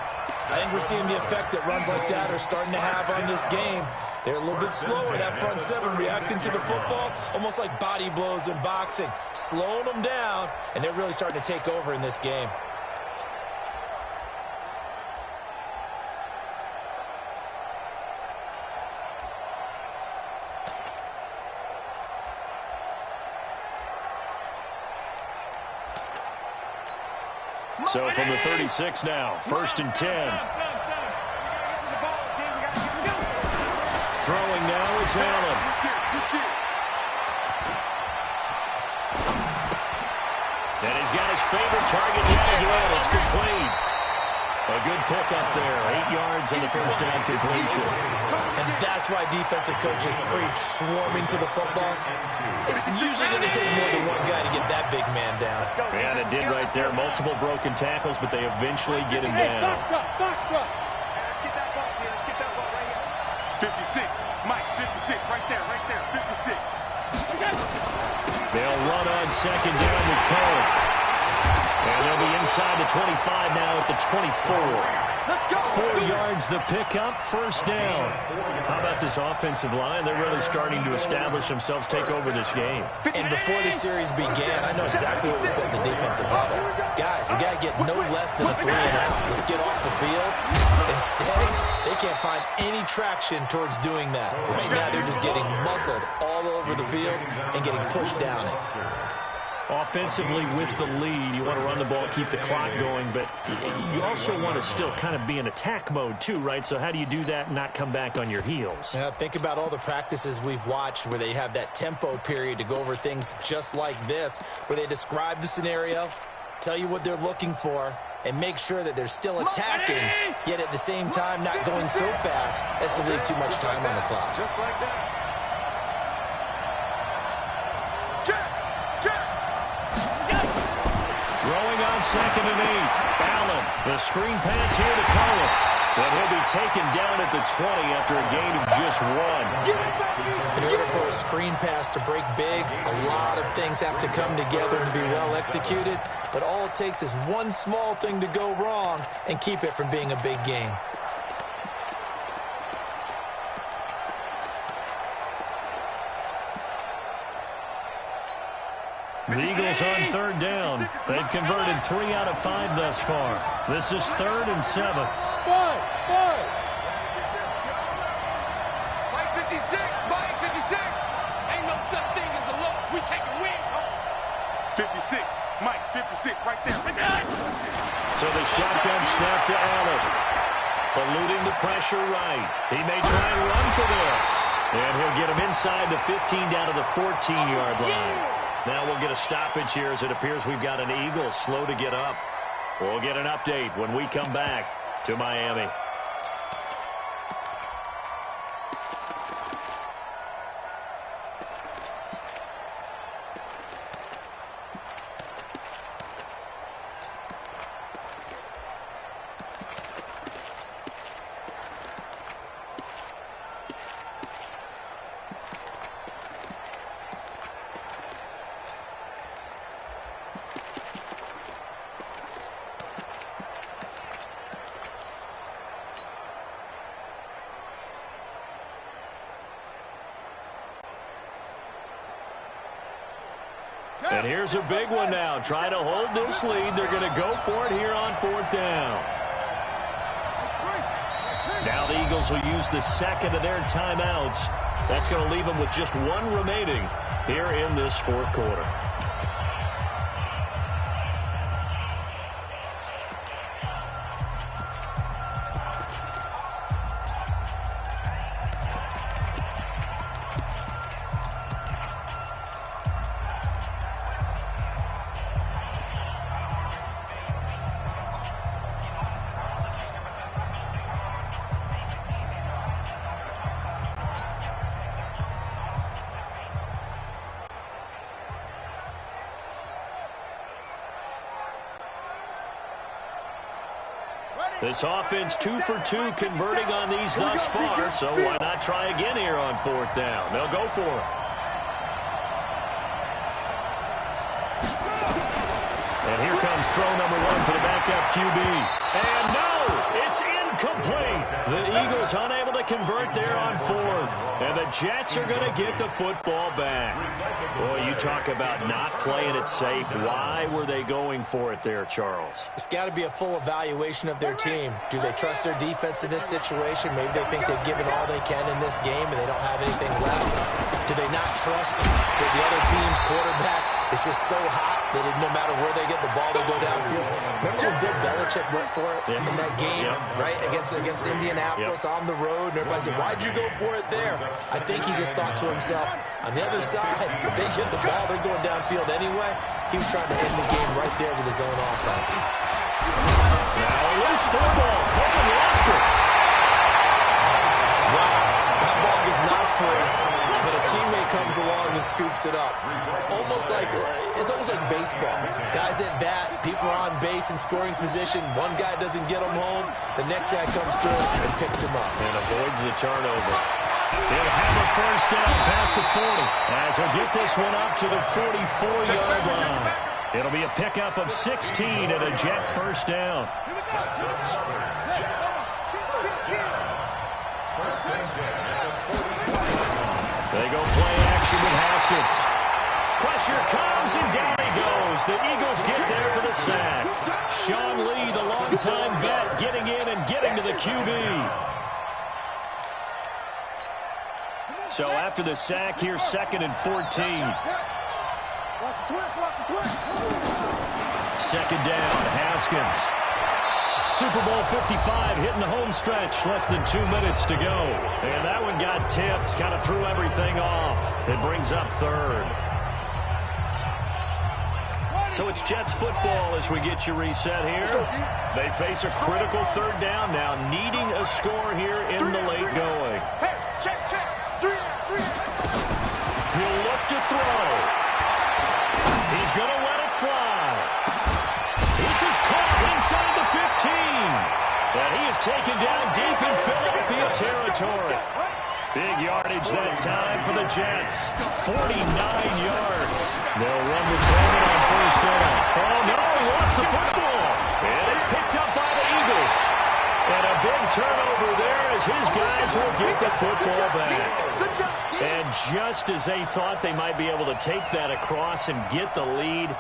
I think we're seeing the effect that runs like that are starting to have on this game. They're a little bit slower, that front 7, reacting to the football, almost like body blows in boxing, slowing them down, and they're really starting to take over in this game. So from the 36 now, 1st and 10. Throwing now is Allen. And he's He's got his favorite target yet again. It's complete. A good pickup there. 8 yards on the first down completion. And that's why defensive coaches preach swarming to the football. It's usually going to take more than one guy to get that big man down. And it did right there. Multiple broken tackles, but they eventually get him down. Let's get that ball here. Let's get that ball right here. 56. Mike, 56. Right there. 56. They'll run on second down with Cohen. And they'll be inside the 25 now at the 24. 4 yards the pickup, first down. How about this offensive line? They're really starting to establish themselves, take over this game. And before the series began, I know exactly what we said in the defensive huddle. Guys, we got to get no less than a 3-and-out. Let's get off the field. Instead, they can't find any traction towards doing that. Right now, they're just getting muscled all over the field and getting pushed down it. Offensively with the lead, you want to run the ball, keep the clock going, but you also want to still kind of be in attack mode too, right? So how do you do that and not come back on your heels? Yeah, think about all the practices we've watched where they have that tempo period to go over things just like this, where they describe the scenario, tell you what they're looking for, and make sure that they're still attacking, yet at the same time not going so fast as to leave too much time on the clock. Just like that. Throwing on second and 8. Allen, the screen pass here to Cohen. But he'll be taken down at the 20 after a gain of just 1. In order for a screen pass to break big, a lot of things have to come together and be well executed. But all it takes is one small thing to go wrong and keep it from being a big game. The Eagles on third down. They've converted 3 out of 5 thus far. This is 3rd and 7. Mike 56. Mike 56. Ain't no such thing as a loss. We take a win home. 56. Mike 56. Right there. So the shotgun snap to Allen. Eluding the pressure right. He may try and run for this. And he'll get him inside the 15 down to the 14-yard line. Now we'll get a stoppage here as it appears we've got an Eagle slow to get up. We'll get an update when we come back to Miami. And here's a big one now. Trying to hold this lead. They're going to go for it here on 4th down. Now the Eagles will use the second of their timeouts. That's going to leave them with just 1 remaining here in this 4th quarter. This offense 2 for 2 converting on these thus far, so why not try again here on 4th down? They'll go for it. And here comes throw number 1 for the backup QB. And no, it's incomplete. The Eagles unable to convert there on 4th. And the Jets are going to get the football back. Boy, you talk about not playing it safe. Why were they going for it there, Charles? It's got to be a full evaluation of their team. Do they trust their defense in this situation? Maybe they think they've given all they can in this game and they don't have anything left. Do they not trust that the other team's quarterback is just so hot that no matter where they get the ball, they go downfield? Remember when Bill Belichick went for it in that game, right, against Indianapolis on the road? And everybody said, why'd you go for it there? I think he just thought to himself, on the other side, if they get the ball, they're going downfield anyway. he was trying to end the game right there with his own offense. Now a loose football. Coleman lost it. Wow, that ball is not free, but a teammate comes along and scoops it up. It's almost like baseball. Guys at bat, people are on base in scoring position. One guy doesn't get him home. The next guy comes through and picks him up. And avoids the turnover. He'll have a first down past the 40. As he'll get this one up to the 44-yard line. It'll be a pickup of 16 and a Jet first down. They go play action with Haskins. Pressure comes, and down he goes. The Eagles get there for the sack. Sean Lee, the longtime vet, getting in and getting to the QB. So after the sack, here's 2nd and 14. Watch the twist, watch the twist. 2nd down, Haskins. Super Bowl 55 hitting the home stretch. Less than 2 minutes to go. And that one got tipped. Kind of threw everything off. It brings up 3rd. So it's Jets football as we get you reset here. They face a critical 3rd down now, needing a score here in the late going. Hey, check. 3 out. He'll look to throw. He's going to let it fly. This is caught inside the 15. And he is taken down deep in Philadelphia territory. Big yardage that time for the Jets. 49 yards. They'll run with Coleman on first down. Oh, no, he lost the football. And it's picked up by the Eagles. And a big turnover there as his guys will get the football back. And just as they thought they might be able to take that across and get the lead,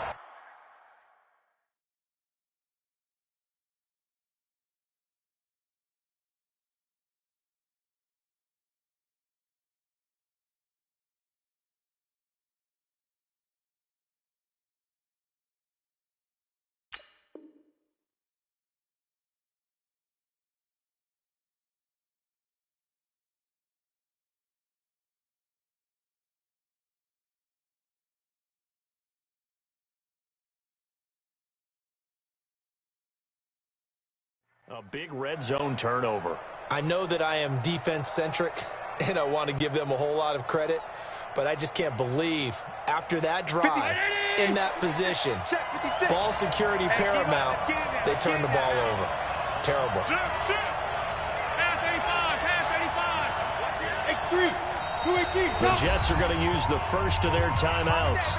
a big red zone turnover. I know that I am defense-centric, and I want to give them a whole lot of credit, but I just can't believe after that drive, in that position, ball security paramount, they turn the ball over. Terrible. Pass 85. X3. 218. The Jets are going to use the first of their timeouts.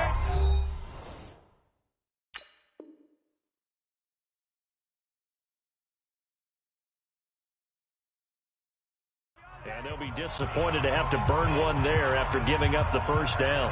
And they'll be disappointed to have to burn one there after giving up the first down.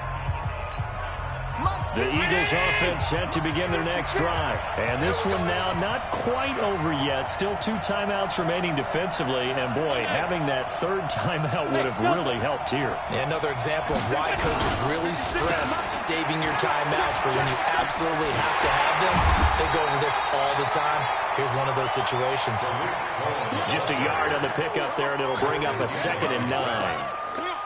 The Eagles offense set to begin their next drive. And this one now not quite over yet. Still 2 timeouts remaining defensively. And, boy, having that 3rd timeout would have really helped here. Another example of why coaches really stress saving your timeouts for when you absolutely have to have them. They go over this all the time. Here's one of those situations. Just a yard on the pickup there, and it'll bring up a 2nd and 9.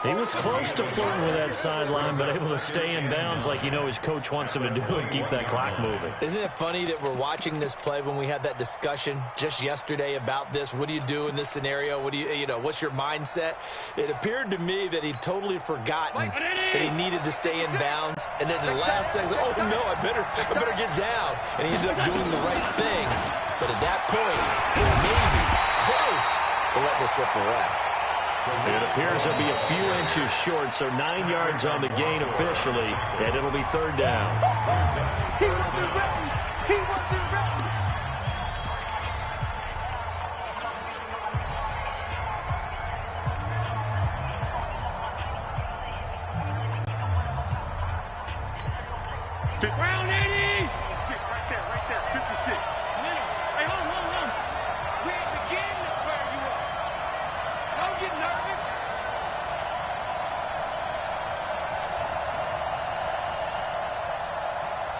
He was close to flirting with that sideline, but able to stay in bounds like his coach wants him to do and keep that clock moving. Isn't it funny that we're watching this play when we had that discussion just yesterday about this? What do you do in this scenario? What do what's your mindset? It appeared to me that he'd totally forgotten that he needed to stay in bounds, and then the last second, oh no, I better get down, and he ended up doing the right thing. But at that point, maybe close to letting it slip away. It appears he'll be a few inches short, so 9 yards on the gain officially, and it'll be 3rd down. He wasn't ready. He wasn't ready. Round 80. 56, right there. 56. Hey, hold on. We ain't beginning to swear you up. Don't get nervous.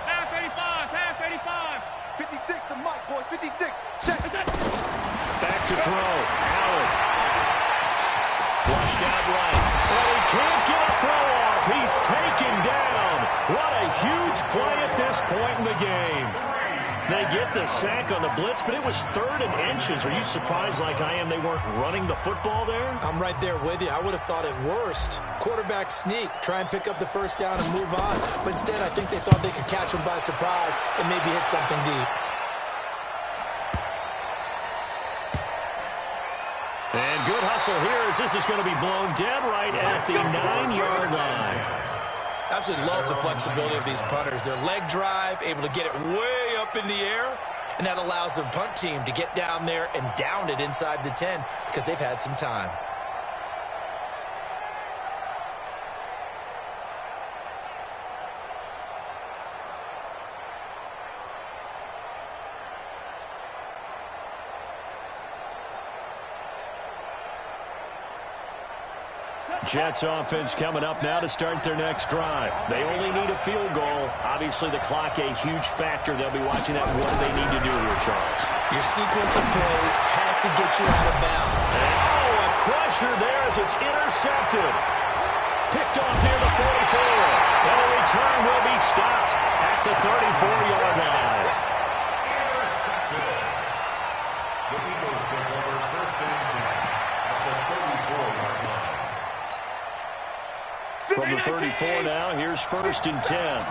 Half 85. 56 to Mike, boys. 56. Check. Back to throw. Allen. Flushed out right. But he can't get a throw off. He's taken down. What a huge play at this point in the game. They get the sack on the blitz, but it was 3rd and inches. Are you surprised like I am they weren't running the football there? I'm right there with you. I would have thought at worst, quarterback sneak, try and pick up the first down and move on. But instead, I think they thought they could catch him by surprise and maybe hit something deep. And good hustle here as this is going to be blown dead right at the 9-yard line. I absolutely love the flexibility of these punters. Their leg drive, able to get it way up in the air, and that allows the punt team to get down there and down it inside the 10 because they've had some time. Jets offense coming up now to start their next drive. They only need a field goal. Obviously, the clock a huge factor. They'll be watching that. What do they need to do here, Charles? Your sequence of plays has to get you out of bounds. Oh, a crusher there as it's intercepted. Picked off near the 44. And the return will be stopped at the 34-yard line. The Eagles take over 1st and 10 at the 34-yard line. From the 34 now, here's 1st and 10.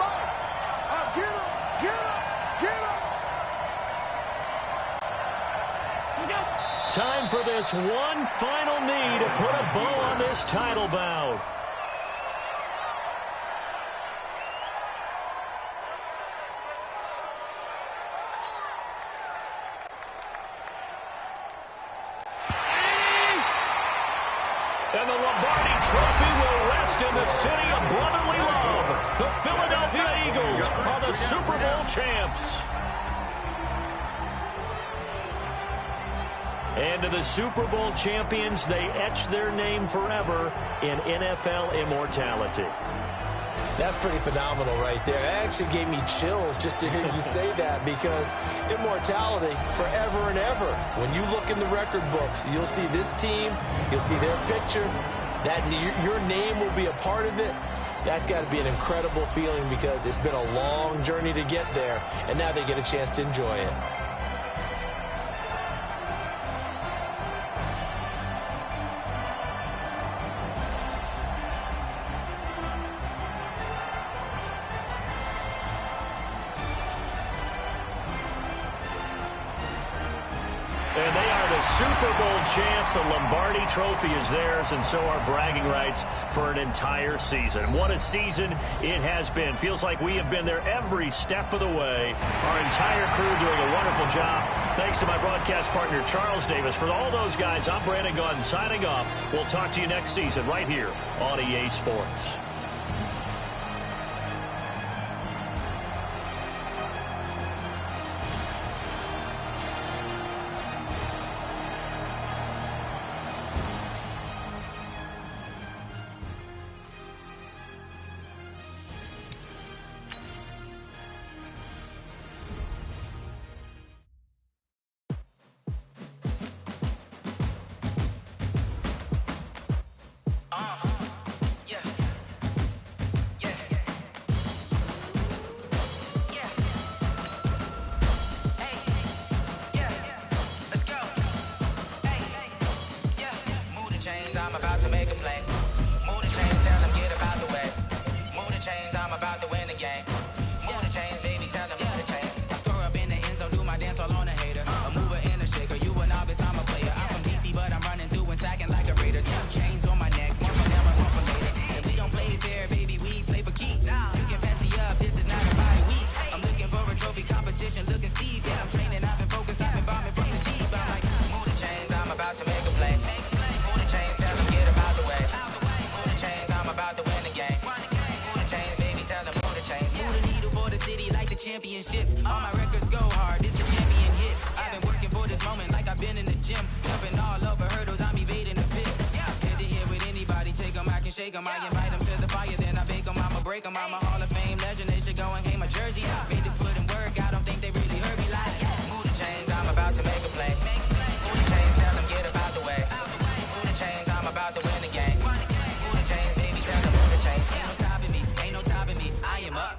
Get him! Get him! Get him! Time for this one final knee to put a bow on this title bout. And the Lombardi Trophy will rest in the city of brotherly love. The Philadelphia Eagles are the Super Bowl champs. And to the Super Bowl champions, they etch their name forever in NFL immortality. That's pretty phenomenal right there. It actually gave me chills just to hear you say that because immortality forever and ever. When you look in the record books, you'll see this team, you'll see their picture, that your name will be a part of it. That's got to be an incredible feeling because it's been a long journey to get there, and now they get a chance to enjoy it. And they are the Super Bowl champs. The Lombardi Trophy is theirs, and so are bragging rights for an entire season. What a season it has been. Feels like we have been there every step of the way. Our entire crew doing a wonderful job. Thanks to my broadcast partner, Charles Davis. For all those guys, I'm Brandon Gaudin signing off. We'll talk to you next season right here on EA Sports. I'm about to make a play. Move the chains, tell them get about the way. Move the chains, I'm about to win the game. Move the chains, baby, tell them move the chains. I score up in the end zone, do my dance all on a hater. A mover and a shaker, you a novice, I'm a player. I'm from DC, but I'm running through and sacking like a raider. 2 chains on my neck, one for them, one for later. And we don't play fair, baby, we play for keeps. You can pass me up, this is not a bye week. I'm looking for a trophy competition, looking steep. Yeah, I'm training, I've been focused, I've been bombing from the deep. I'm like, move the chains, I'm about to make a play. Move the chains, tell them get about the way. Move the chains, I'm about to win the game. Move the chains, baby, tell them move the chains. Move the needle for the city like the championships. All my records go hard, this a champion hit. I've been working for this moment like I've been in the gym. Jumping all over hurdles, I'm evading the pit. Head to head with anybody, take them, I can shake them. I invite them to the fire, then I bake them, I'ma break them. I'm a Hall of Fame legend, they should go and hang my jersey. Made to put in work, I don't think they really heard me like. Move the chains, I'm about to make a play. Move the chains, tell them get about the way. Move the chains, I'm about to win the game. Move the chains, baby, tell them move the chains. Ain't no stopping me, ain't no topping me. I am up.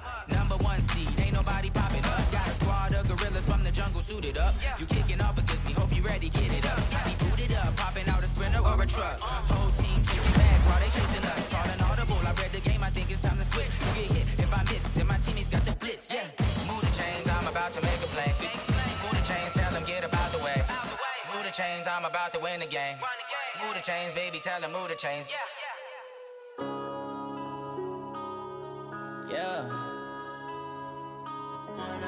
suited up. You kicking off against me, hope you ready, get it up. I be booted up, popping out a Sprinter or a truck. Whole team chasing bags while they chasing us. Calling audible, I read the game, I think it's time to switch. You get hit, if I miss, then my teammates got the blitz, yeah. Move the chains, I'm about to make a play. Move the chains, tell them get about the way. Move the chains, I'm about to win the game. Move the chains, baby, tell them move the chains. Yeah. One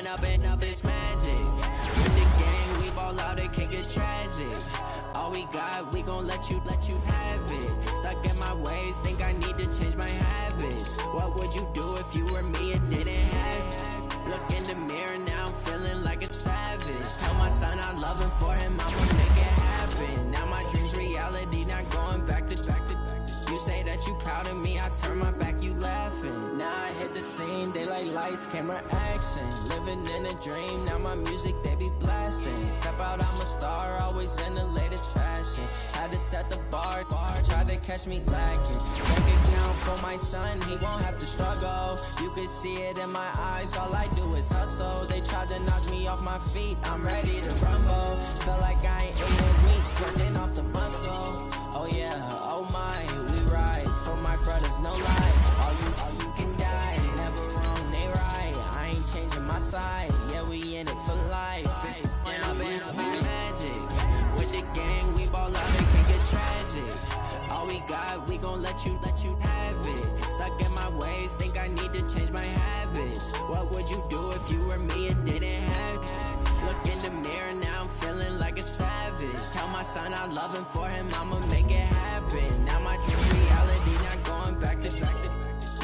up and up is magic. With the gang, we ball out, it can get tragic. All we got, we gon' let you have it. Stuck in my ways, think I need to change my habits. What would you do if you were me and didn't have it? Look in the mirror now, I'm feeling like a savage. Tell my son I love him, for him I'ma make it happen. Now my dream's reality, not going back to. You say that you proud of me, I turn my back, you laughing. Now I hit the scene, they like lights, camera, action. Living in a dream, now my music, they be blasting. Step out, I'm a star, always in the latest fashion. Had to set the bar, tried to catch me lacking. Bank account for my son, he won't have to struggle. You can see it in my eyes, all I do is hustle. They tried to knock me off my feet, I'm ready to rumble. Feel like I ain't 8 weeks, running off the muscle. Oh yeah, oh my, we ride for my brothers, no lie. All you can die, never wrong, they right. I ain't changing my side, yeah, we in it for life. And I've been magic. With the gang, we ball out, it can get tragic. All we got, we gon' let you have it. Stuck in my ways, think I need to change my habits. What would you do if you were me and didn't have it? Look in the mirror, now I'm feeling like a savage. Tell my son I love him, for him I'ma make it happen. Now my dream reality, not going back to.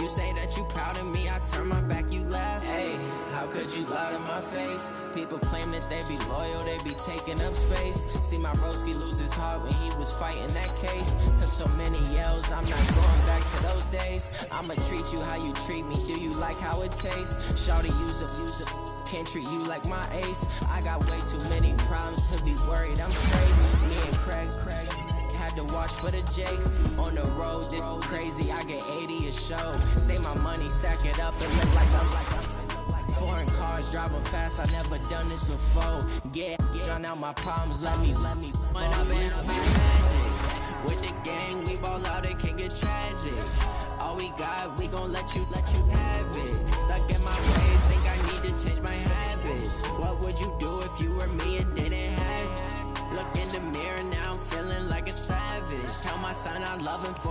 You say that you proud of me, I turn my back, you laugh. Hey, how could you lie to my face? People claim that they be loyal, they be taking up space. See my broski lose his heart when he was fighting that case. Took so many yells, I'm not going back to those days. I'ma treat you how you treat me, do you like how it tastes? Shawty, use it. Can't treat you like my ace. I got way too many problems to be worried, I'm straight. Me and Craig had to watch for the Jakes. On the road, this crazy, I get 80 a show. Say my money, stack it up and look like I'm foreign cars, driving fast, I never done this before. Drown out my problems, let me run up and up is magic. With the gang, we ball out, it can get tragic. All we got, we gon' let you have it. Stuck in my ways, think I need to change my habits. What would you do if you were me and didn't have it? Look in the mirror, now I'm feeling like a savage. Tell my son I love him, for